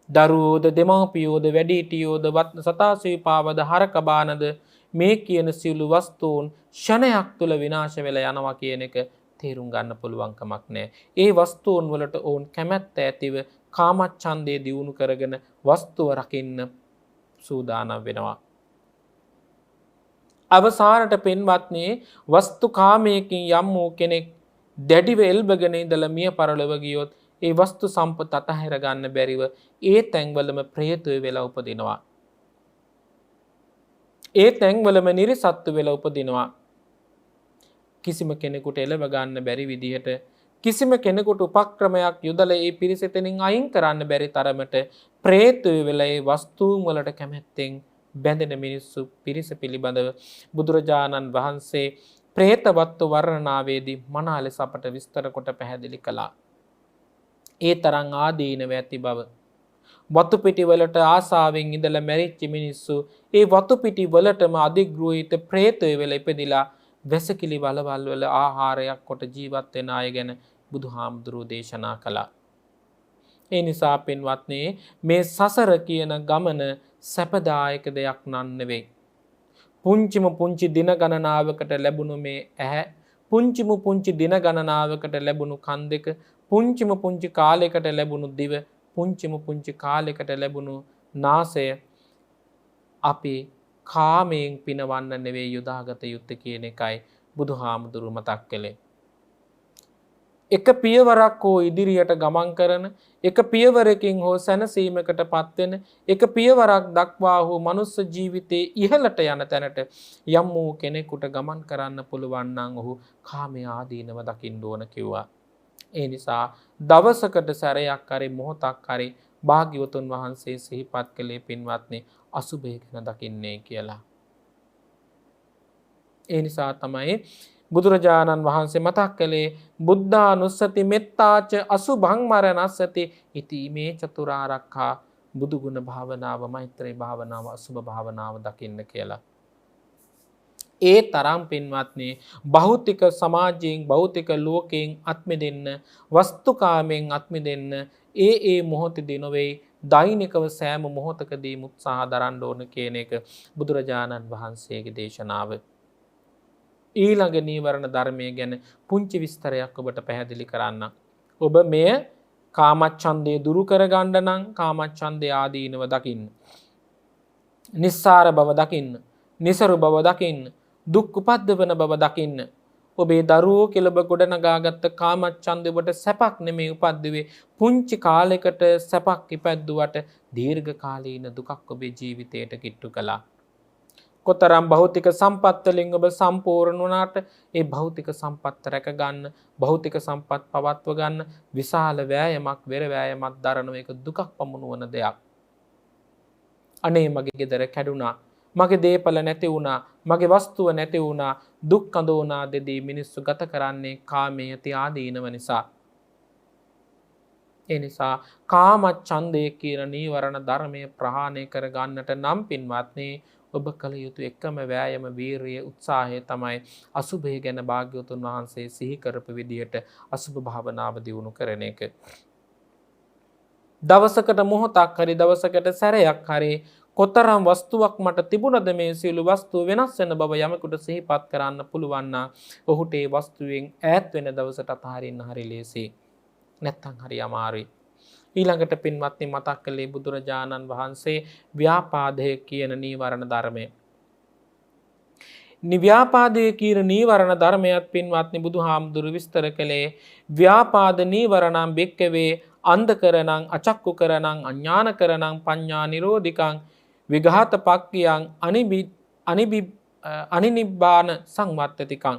දරුවෝද දෙමව්පියෝද වැඩිහිටියෝද සතා සීපාවද හරක බානද මේ කියන සියලු වස්තුන් ෂණයක් තුළ විනාශ වෙලා යනවා කියන එක තේරුම් ගන්න පුළුවන් කමක් නැහැ. ඒ වස්තුන් වලට ඕන් කැමැත්ත ඇතිව කාමච්ඡන්දේ දියුණු කරගෙන වස්තුව රකින්න සූදානම් වෙනවා. අවසානට පින්වත්නි වස්තු කාමයකින් යම් වූ කෙනෙක් දැඩිව එල්බගෙන ඉඳලා මිය පරලොව ගියොත් ඒ වස්තු සම්පත අතහැර ගන්න බැරිව ඒ තැන්වලම ප්‍රේතය වෙලා උපදිනවා. ඒ තැන්වලම නිර්සත්තු වෙලා උපදිනවා. කිසිම කෙනෙකුට එළව ගන්න බැරි විදිහට කිසිම කෙනෙකුට උපක්‍රමයක් යොදලා ඒ පිරිස එතනින් අයින් කරන්න බැරි තරමට ප්‍රේතය වෙලා ඒ වස්තුන් වලට කැමැත්තෙන් බැඳෙන මිනිස්සු පිරිස පිළිබඳව බුදුරජාණන් වහන්සේ ප්‍රේතවත්ව වර්ණනාවේදී මනා ලෙස අපට විස්තර කොට පැහැදිලි කළා. ඒ තරම් ආදීනව ඇති බව. වතු පිටි වලට ආසාවෙන් ඉඳලා මැරිච්ච මිනිස්සු ඒ වතු පිටි වලටම අධිග්‍රහිත ප්‍රේතය වෙලා ඉපදිලා වැසකිලි වලවල් වල ආහාරයක් කොට ජීවත් වෙන අය ගැන බුදුහාමුදුරුවෝ දේශනා කළා. ඒ නිසා පින්වත්නි මේ සසර කියන ගමන සැපදායක දෙයක් නන් නෙවෙයි. පුංචිම පුංචි දින ගණනාවකට ලැබුණු මේ ඇහැ, පුංචිම පුංචි දින ගණනාවකට ලැබුණු කන් දෙක, පුංචිම පුංචි කාලයකට ලැබුණු දිව, පුංචිම පුංචි කාලයකට ලැබුණු නාසය අපි කාමයෙන් පිනවන්න නෙවෙයි යොදාගත යුත්තේ කියන එකයි බුදුහාමුදුරුවෝ මතක් කළේ. එක පියවරක් හෝ ඉදිරියට ගමන් කරන, එක පියවරකින් හෝ සැනසීමකටපත් වෙන, එක පියවරක් දක්වා හෝ මනුස්ස ජීවිතයේ ඉහළට යන තැනට යම් වූ කෙනෙකුට ගමන් කරන්න පුළුවන් නම් ඔහු කාමයේ ආදීනව දකින්න ඕන කිව්වා. ඒ නිසා දවසකට සැරයක් හරි මොහොතක් හරි භාග්‍යවතුන් වහන්සේ සිහිපත් කළේ පින්වත්නි අසුභය ගැන දකින්නේ කියලා. ඒ නිසා තමයි බුදුරජාණන් වහන්සේ මතක් කළේ බුද්ධානුස්සති මෙත්තාච අසුභං මරණස්සති ඉති මේ චතුරාර්යකා බුදුගුණ භාවනාව, මෛත්‍රී භාවනාව, අසුභ භාවනාව දකින්න කියලා. ඒ තරම් පින්වත්නි භෞතික සමාජයෙන්, භෞතික ලෝකයෙන් අත්මිදෙන්න, වස්තුකාමයෙන් අත්මිදෙන්න ඒ මොහොතදී නොවේ දෛනිකව සෑම මොහොතකදී උත්සාහ දරන්න ඕන කියන එක බුදුරජාණන් වහන්සේගේ දේශනාව. ඊළඟ නීවරණ ධර්මය ගැන පුංචි විස්තරයක් ඔබට පැහැදිලි කරන්න. ඔබ මෙය කාමච්ඡන්දය දුරු කරගන්න නම් කාමච්ඡන්දය ආදීනව දකින්න. නිස්සාර බව දකින්න. නිසරු බව දකින්න. දුක් උපද්දවන බව දකින්න. ඔබේ දරුවෝ කෙලබ ගොඩනගාගත්ත කාමච්ඡන්දය ඔබට සැපක් නෙමෙයි උපද්දුවේ. පුංචි කාලයකට සැපක් ඉපැද්දුවට දීර්ඝ කාලීන දුකක් ඔබේ ජීවිතයට කිට්ටු කළා. කොතරම් භෞතික සම්පත් වලින් ඔබ සම්පූර්ණ වුණාට ඒ භෞතික සම්පත් රැක ගන්න, භෞතික සම්පත් පවත්ව ගන්න විශාල වෑයමක්, වෙර වෑයමක් දරන එක දුකක් පමුණුවන දෙයක්. අනේ මගේ ගෙදර කැඩුනා, මගේ දේපල නැති වුණා, මගේ වස්තුව නැති වුණා, දුක් අඳෝනා දෙදී මිනිස්සු ගත කරන්නේ කාමයේ ඇති ආදීනව නිසා. ඒ නිසා කාමච්ඡන්දය කියන නීවරණ ධර්මයේ ප්‍රහාණය කර ගන්නට නම් පින්වත්නි ඔබ කළ යුතු එකම වෑයම, වීරිය, උත්සාහය තමයි අසුභය ගැන භාග්‍යවතුන් වහන්සේ සිහි කරපු විදියට අසුභ භාවනාව දියුණු කරන එක. දවසකට මොහොතක් හරි, දවසකට සැරයක් හරි කොතරම් වස්තුවක් මට තිබුණද මේ සියලු වස්තු වෙනස් වෙන බව යමෙකුට සිහිපත් කරන්න පුළුවන් නම් ඔහුට ඒ වස්තුවෙන් ඈත් වෙන දවසට අතහරින්න හරි ලේසි. නැත්තම් හරි අමාරුයි. ඊළඟට පින්වත්නි මතක් කළේ බුදුරජාණන් වහන්සේ ව්‍යාපාදය කියන නීවරණ ධර්මය. ව්‍යාපාදය කියන නීවරණ ධර්මයත් පින්වත්නි බුදුහාමුදුරු විස්තර කළේ ව්‍යාපාද නීවරණං භික්ඛවේ අන්ධකරණං අචක්කුකරණං අඥානකරණං පඤ්ඤා නිරෝධිකං විඝාත පක්ඛියං අනිනිබ්බාන සංවත්තතිකං.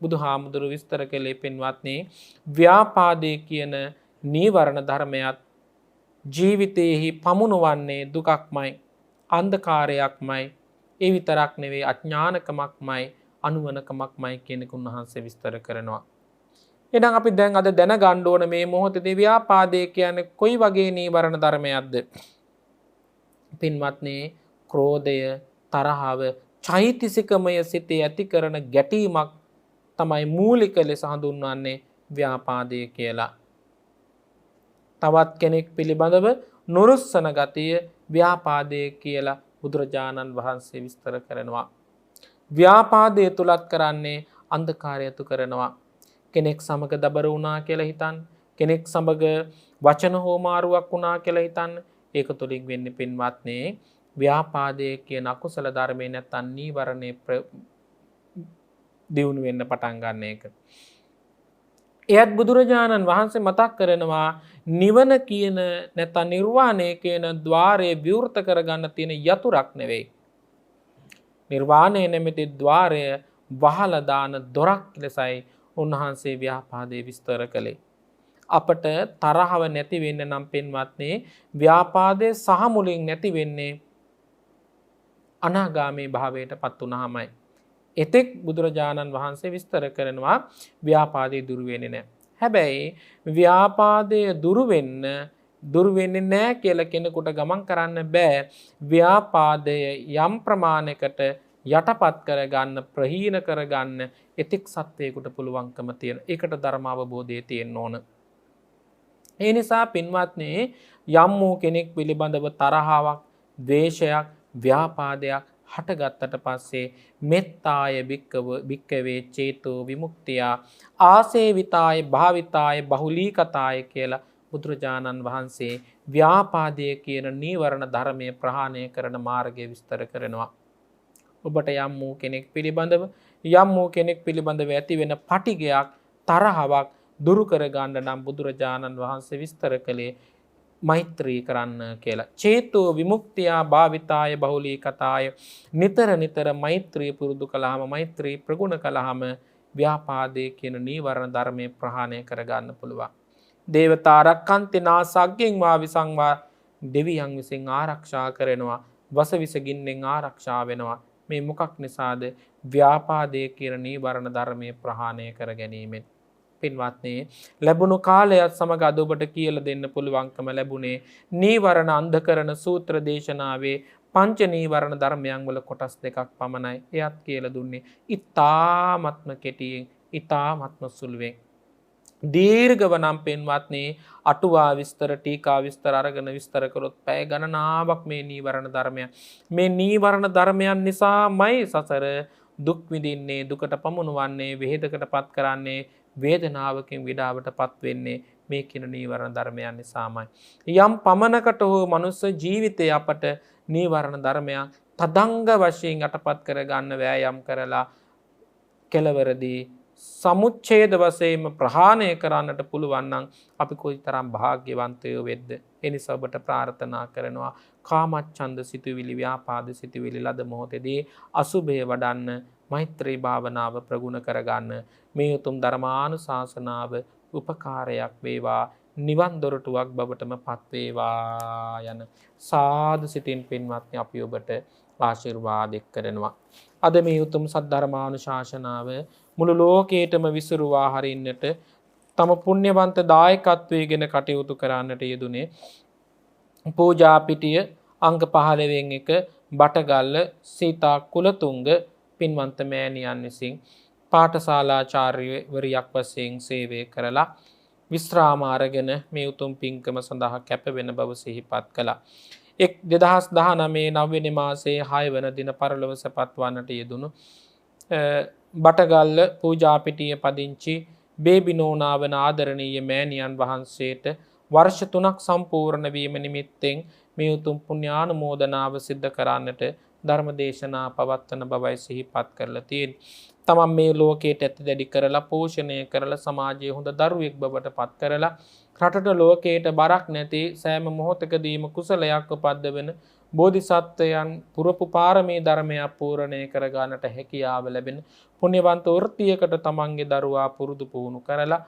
බුදුහාමුදුරු විස්තර කළේ පින්වත්නි ව්‍යාපාදයේ කියන නීවරණ ධර්මයත් ජීවිතයේහි පමුණුවන්නේ දුකක්මයි, අන්ධකාරයක්මයි, ඒ විතරක් නෙවෙයි අඥානකමක්මයි, අනුවණකමක්මයි කියන එක උන්වහන්සේ විස්තර කරනවා. එහෙනම් අපි දැන් අද දැනගන්න ඕන මේ මොහොතේදී ව්‍යාපාදය කියන්නේ කොයි වගේ නීවරණ ධර්මයක්ද? පින්වත්නි ක්‍රෝධය, තරහව, චෛතසිකමය සිතේ ඇති කරන ගැටීමක් තමයි මූලික ලෙස හඳුන්වන්නේ ව්‍යාපාදය කියලා. තවත් කෙනෙක් පිළිබඳව නුරුස්සන ගතිය ව්‍යාපාදය කියලා බුදුරජාණන් වහන්සේ විස්තර කරනවා. ව්‍යාපාදය තුලත් කරන්නේ අන්ධකාරය ඇතු කරනවා. කෙනෙක් සමග දබර වුණා කියලා හිතන්න. කෙනෙක් සමග වචන හෝමාරුවක් වුණා කියලා හිතන්න. ඒක තුලින් වෙන්නේ පින්වත්නි ව්‍යාපාදයේ කියන අකුසල ධර්මේ නැත්තන් නීවරණේ දියුණු වෙන්න පටන් ගන්න එක. එයත් බුදුරජාණන් වහන්සේ මතක් කරනවා නිවන කියන නැත්නම් නිර්වාණය කියන ద్వාරයේ විවෘත කරගන්න තියෙන යතුරක් නෙවෙයි. නිර්වාණය නැමැති ద్వාරය වහලා දාන දොරක් ලෙසයි උන්වහන්සේ ව්‍යාපාදේ විස්තර කළේ. අපට තරහව නැති වෙන්න නම් පින්වත්නි ව්‍යාපාදයේ සහ මුලින් නැති වෙන්නේ අනාගාමී භාවයට පත් වුණාමයි. එතෙක් බුදුරජාණන් වහන්සේ විස්තර කරනවා ව්‍යාපාදේ දුරු වෙන්නේ නැහැ. හැබැයි ව්‍යාපාදය දුරු වෙන්නේ නැහැ කියලා කෙනෙකුට ගමන් කරන්න බෑ. ව්‍යාපාදය යම් ප්‍රමාණයකට යටපත් කරගන්න ප්‍රහීන කරගන්න එතෙක් සත්වයකට පුළුවන්කම තියෙන. ඒකට ධර්ම අවබෝධය තියෙන්න ඕන. ඒ නිසා පින්වත්නි යම් වූ කෙනෙක් පිළිබඳව තරහාවක්, ද්වේෂයක්, ව්‍යාපාදයක් හටගත්තට පස්සේ මෙත්තාය භික්කවේ චේතෝ විමුක්තිය ආසේවිතාය භාවිතාය බහුලීකතාය කියලා බුදුරජාණන් වහන්සේ ව්‍යාපාදය කියන නීවරණ ධර්මය ප්‍රහාණය කරන මාර්ගය විස්තර කරනවා. ඔබට යම් වූ කෙනෙක් පිළිබඳව ඇති වෙන පටිගයක් තරහවක් දුරු කරගන්න නම් බුදුරජාණන් වහන්සේ විස්තර කළේ මෛත්‍රී කරන්න කියලා. චේතෝ විමුක්තියා භාවිතාය බහුලීකතාය නිතර මෛත්‍රී පුරුදු කළාම මෛත්‍රී ප්‍රගුණ කළාම ව්‍යාපාදයේ කියන නීවරණ ධර්මයේ ප්‍රහාණය කරගන්න පුළුවන්. දේවතා රක්칸තිනා සග්ගෙන් වා විසංවා දෙවියන් විසින් ආරක්ෂා කරනවා. වසවිස ගින්නෙන් ආරක්ෂා වෙනවා. මේ මොකක් නිසාද? ව්‍යාපාදයේ කියන නීවරණ ධර්මයේ ප්‍රහාණය කර ගැනීමෙන්. පින්වත්නි ලැබුණු කාලයත් සමග අද ඔබට කියලා දෙන්න පුළුවන්කම ලැබුණේ නීවරණ අන්ධකරණ සූත්‍ර දේශනාවේ පංච නීවරණ ධර්මයන් වල කොටස් දෙකක් පමණයි. එයත් කියලා දුන්නේ ඊ타ත්ම කෙටියෙන්, ඊ타ත්ම සුළුවෙන්. දීර්ඝව නම් පින්වත්නි අටුවා විස්තර, ටීකා විස්තර අරගෙන විස්තර කරොත් පැය ගණනාවක් මේ නීවරණ ධර්මයන්. මේ නීවරණ ධර්මයන් නිසාමයි සසර දුක් විඳින්නේ, දුකට පමුණුවන්නේ, වෙහෙදකට පත් කරන්නේ, වේදනාවකින් විඩාවට පත් වෙන්නේ මේ කියන නීවරණ ධර්මයන් නිසාමයි. යම් පමණකට හෝ මනුස්ස ජීවිතයේ අපට නීවරණ ධර්මයන් තදංග වශයෙන් යටපත් කරගන්න වෑයම් කරලා කෙලවරදී සමුච්ඡේද වශයෙන්ම ප්‍රහාණය කරන්නට පුළුවන් නම් අපි කොයිතරම් වාග්යවන්තයෝ වෙද්ද. ඒ නිසා ඔබට ප්‍රාර්ථනා කරනවා කාමච්ඡන්ද සිතුවිලි, ව්‍යාපාද සිතුවිලි ලද මොහොතේදී අසුභය වඩන්න, මෛත්‍රී භාවනාව ප්‍රගුණ කරගන්න. මේ උතුම් ධර්මානුශාසනාව උපකාරයක් වේවා, නිවන් දොරටුවක් බවටම පත් වේවා යන සාදු සිතින් පින්වත්නි අපි ඔබට ආශිර්වාද කරනවා. අද මේ උතුම් සද්ධර්මානුශාසනාව මුළු ලෝකයටම විසිරුවා හරින්නට තම පුණ්‍යවන්ත දායකත්වයේ ගෙන කටයුතු කරන්නට යෙදුනේ පූජා පිටිය අංග 15 බටගල්ල සීතා කුලතුංග පින්වන්ත මෑණියන් විසින් පාඨශාලාචාර්යවරියක් වශයෙන් සේවය කරලා විශ්‍රාම අරගෙන මේ උතුම් පින්කම සඳහා කැප වෙන බව සිහිපත් කළා. 2019 නවවෙනි මාසයේ 6 වන දින පරලොව සැපත් වන්නට යෙදුණු බටගල්ල පූජා පිටියේ පදිංචි බේබිනෝනා වන ආදරණීය මෑණියන් වහන්සේට වර්ෂ 3ක් සම්පූර්ණ වීම නිමිත්තෙන් මේ උතුම් පුණ්‍යානුමෝදනාව සිද්ධ කරන්නට ධර්ම දේශනා පවත්වන බවයි සිහිපත් කරලා තියෙන්නේ. තමන් මේ ලෝකයට ඇති දැඩි කරලා පෝෂණය කරලා සමාජයේ හොඳ දරුවෙක් බවට පත් කරලා රටට ලෝකයට බරක් නැති සෑම මොහොතකදීම කුසලයක් උපද්දවන බෝධිසත්වයන් පුරපු පාරමී ධර්මයක් පූර්ණණය කර ගන්නට හැකියාව ලැබෙන පුණ්‍යවන්ත වෘත්තියකට තමන්ගේ දරුවා පුරුදු පුහුණු කරලා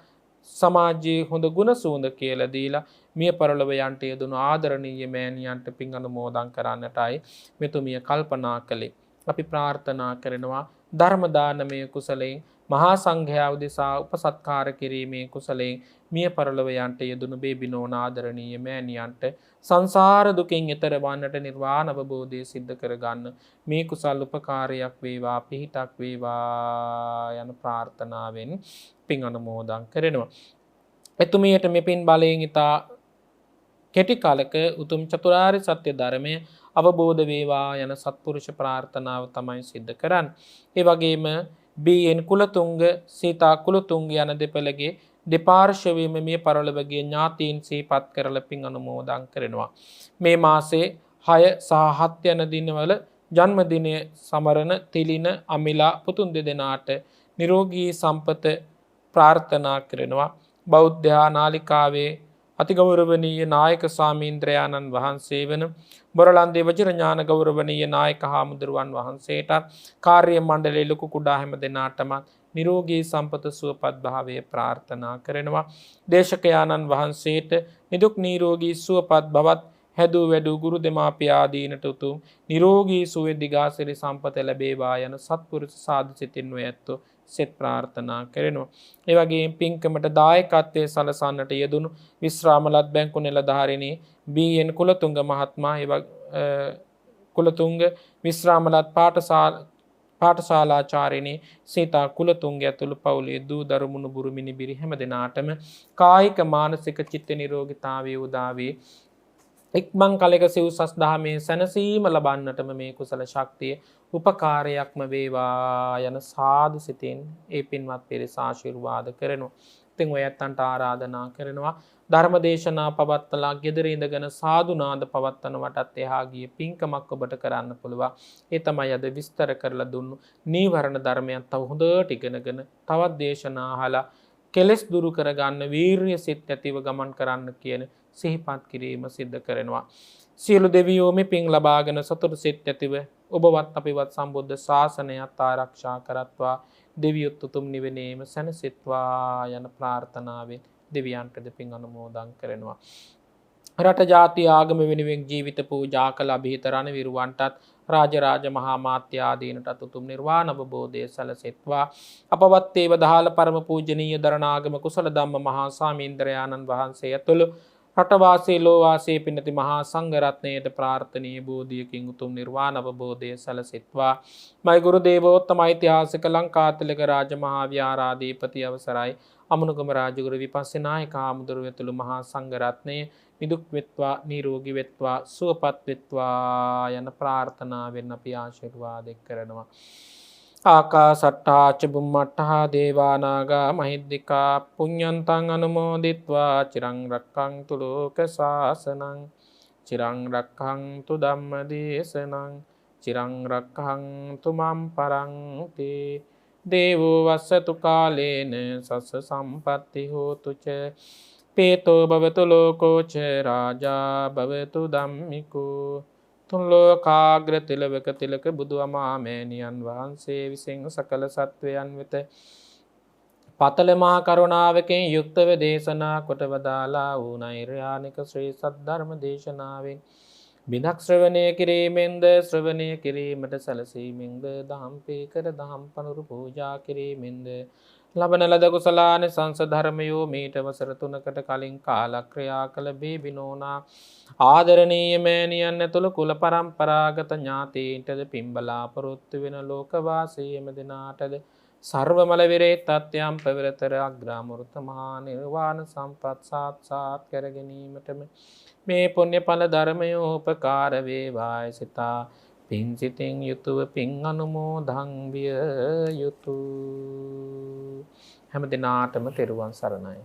සමාජයේ හොඳ ගුණ සුවඳ කියලා දීලා මිය පරලොව යන්ට යෙදුණු ආදරණීය මෑණියන්ට පින් අනුමෝදන් කරන්නටයි මෙතුමිය කල්පනා කළේ. අපි ප්‍රාර්ථනා කරනවා ධර්ම දානමය කුසලයෙන් මහා සංඝයා උදෙසා උපසත්කාර කිරීමේ කුසලයෙන් මිය පරලොව යන්ට යෙදුණු බේබිනෝන ආදරණීය මෑණියන්ට සංසාර දුකින් එතර වන්නට නිර්වාණ අවබෝධය සිද්ධ කරගන්න මේ කුසල් උපකාරයක් වේවා, පිහිටක් වේවා යන ප්‍රාර්ථනාවෙන් පින් අනුමෝදන් කරනවා. එතුමියට මේ පින් බලයෙන් ඉතා කෙටි කාලක උතුම් චතුරාර්ය සත්‍ය ධර්මය අවබෝධ වේවා යන සත්පුරුෂ ප්‍රාර්ථනාව තමයි සිද්ධ කරන්නේ. ඒ වගේම බීඑන් කුලතුංග සීතා කුලතුංග යන දෙපළගේ දෙපාර්ශවයේම මිය පරලොවගේ ඥාතීන් සිහිපත් කරලා පින් අනුමෝදන් කරනවා. මේ මාසේ 6 සහ 7 යන දිනවල ජන්මදිනය සමරන තිලින අමිලා පුතුන් දෙදෙනාට නිරෝගී සම්පත ප්‍රාර්ථනා කරනවා. බෞද්ධ නාලිකාවේ අතිගෞරවනීය නායක ස්වාමීන්ද්‍රයාණන් වහන්සේ වන බොරලන්දේ වජිරඥාන ගෞරවනීය නායක හාමුදුරුවන් වහන්සේට කාර්ය මණ්ඩලයේ ලොකු කුඩා හැම දෙනාටම නිරෝගී සම්පත සුවපත් භාවය ප්‍රාර්ථනා කරනවා. දේශකයාණන් වහන්සේට නිදුක් නිරෝගී සුවපත් බවත් හැදූ වැඩූ ගුරු දෙමාපියාදීනට උතුම් නිරෝගී සුවය දිගාසිරි සම්පත ලැබේවා යන සත්පුරුෂ සාදු සිතින් ඇත්තෝ සෙත් ප්‍රාර්ථනා කරනවා. ඒ වගේම පින්කමට දායකත්වයේ සලසන්නට යෙදුණු විශ්‍රාමලත් බැංකු නිලධාරිණී බීඑන් කුලතුංග මහත්මයා කුලතුංග විශ්‍රාමලත් පාඨශාලාචාර්යනී සීතා කුලතුංග ඇතුළු පවුලේ දූ දරු මුණුබුරු මිනිබිරි හැම දෙනාටම කායික මානසික චිත්ත නිරෝගීතාවයේ උදා වේ. එක්මන් කලක සිව්සස් දහමේ සැනසීම ලබන්නටම මේ කුසල ශක්තිය උපකාරයක්ම වේවා යන සාදු සිතින් ඒ පින්වත් පිරිස ආශිර්වාද කරනවා. ඉතින් ඔයයන්ට ආරාධනා කරනවා ධර්ම දේශනා පවත්වලා ගෙදර ඉඳගෙන සාදු නාද පවත්වනවටත් එහා ගිය පින්කමක් ඔබට කරන්න පුළුවන්. ඒ තමයි අද විස්තර කරලා දුන්නු නීවරණ ධර්මයන් තව හොඳට ඉගෙනගෙන තවත් දේශනා අහලා කෙලෙස් දුරු කරගන්න වීරිය සිත් ඇතිව ගමන් කරන්න කියන සිහිපත් කිරීම සිද්ධ කරනවා. සියලු දෙවියෝ මේ පින් ලබාගෙන සතුට සිත් ඇතිව ඔබවත් අපිවත් සම්බුද්ධ ශාසනයත් ආරක්ෂා කරත්වා දෙවියොත් උතුම් නිවනේම සැනසෙත්වා යන ප්‍රාර්ථනාවෙන් දෙවියන්ටද පින් අනුමෝදන් කරනවා. රට ජාති ආගම වෙනුවෙන් ජීවිත පූජා කළ අභිහිත රණවිරුවන්ටත් රාජරාජ මහා මාත්‍ය ආදීනටත් උතුම් නිර්වාණ අවබෝධය සැලසෙත්වා. අපවත් ඒව දහල පරම පූජනීය දරණාගම කුසල ධම්ම මහා සාමීන්ද්‍රයාණන් වහන්සේ ඇතුළු රටවාසී ලෝවාසී පිණති මහා සංඝරත්නයට ප්‍රාර්ථනීය බෝධියකින් උතුම් නිර්වාණ අවබෝධය සැලසෙත්වා. මයි ගුරු දේවෝත්තම ඓතිහාසික ලංකාතිලක රාජ මහා විහාරාධිපති අවසරයි අමනුගම රාජගුරු විපස්සනායක හාමුදුරුවෝ ඇතුළු මහා සංඝරත්නය නිදුක් වෙත්වා නිරෝගී වෙත්වා සුවපත් වෙත්වා යන ප්‍රාර්ථනාවෙන් අපි ආශිර්වාද කරනවා. ආකාසට්ටා ච බුම්මට්ටා දේවා නාග මහිද්దికා පුඤ්ඤන්තං අනුමෝදිත්වා චිරං රක්ඛන්තු ලෝක සාසනං චිරං රක්ඛන්තු ධම්ම දේශනං චිරං රක්ඛන්තු මම් පරන්ති දේවෝ වස්සතු කාලේන සස්ස සම්පත්ති හෝතු ච පේතෝ භවතු ලෝකෝ ච රාජා භවතු ධම්මිකෝ තුන් ලෝකාග්‍ර තිලවක තිලක බුදු අමාමෑණියන් වහන්සේ විසින් සකල සත්වයන් වෙත පතල මහා කරුණාවකින් යුක්තව දේශනා කොට වදාලා වූ නෛර්යානික ශ්‍රී සද්ධර්ම දේශනාවෙන් බිදක් ශ්‍රවණය කිරීමෙන්ද ශ්‍රවණය කිරීමට සැලසීමෙන්ද දහම් පීකර දහම් පනුරු පූජා කිරීමෙන්ද ලබන ලද කුසලානිසංස ධර්මයෝ මීට වසර 3කට කලින් කාලක්‍රියා කළ බේබිනෝනා ආදරණීය මෑණියන් ඇතුළු කුල පරම්පරාගත ඥාතීන්ටද පින් බලාපොරොත්තු වෙන ලෝකවාසීම දෙනාටද සර්ව මල විරේ තත්යම් පෙරතර අග්‍රාමෘත මහා නිර්වාණ සම්පත් සාක්ෂාත් කර ගැනීමටම මේ පුණ්‍ය ඵල ධර්මයෝ උපකාර වේවායි සිතා පින් සිතින් යුතුව පින් අනුමෝදන් විය යුතුය. හැම දිනාටම තෙරුවන් සරණයි.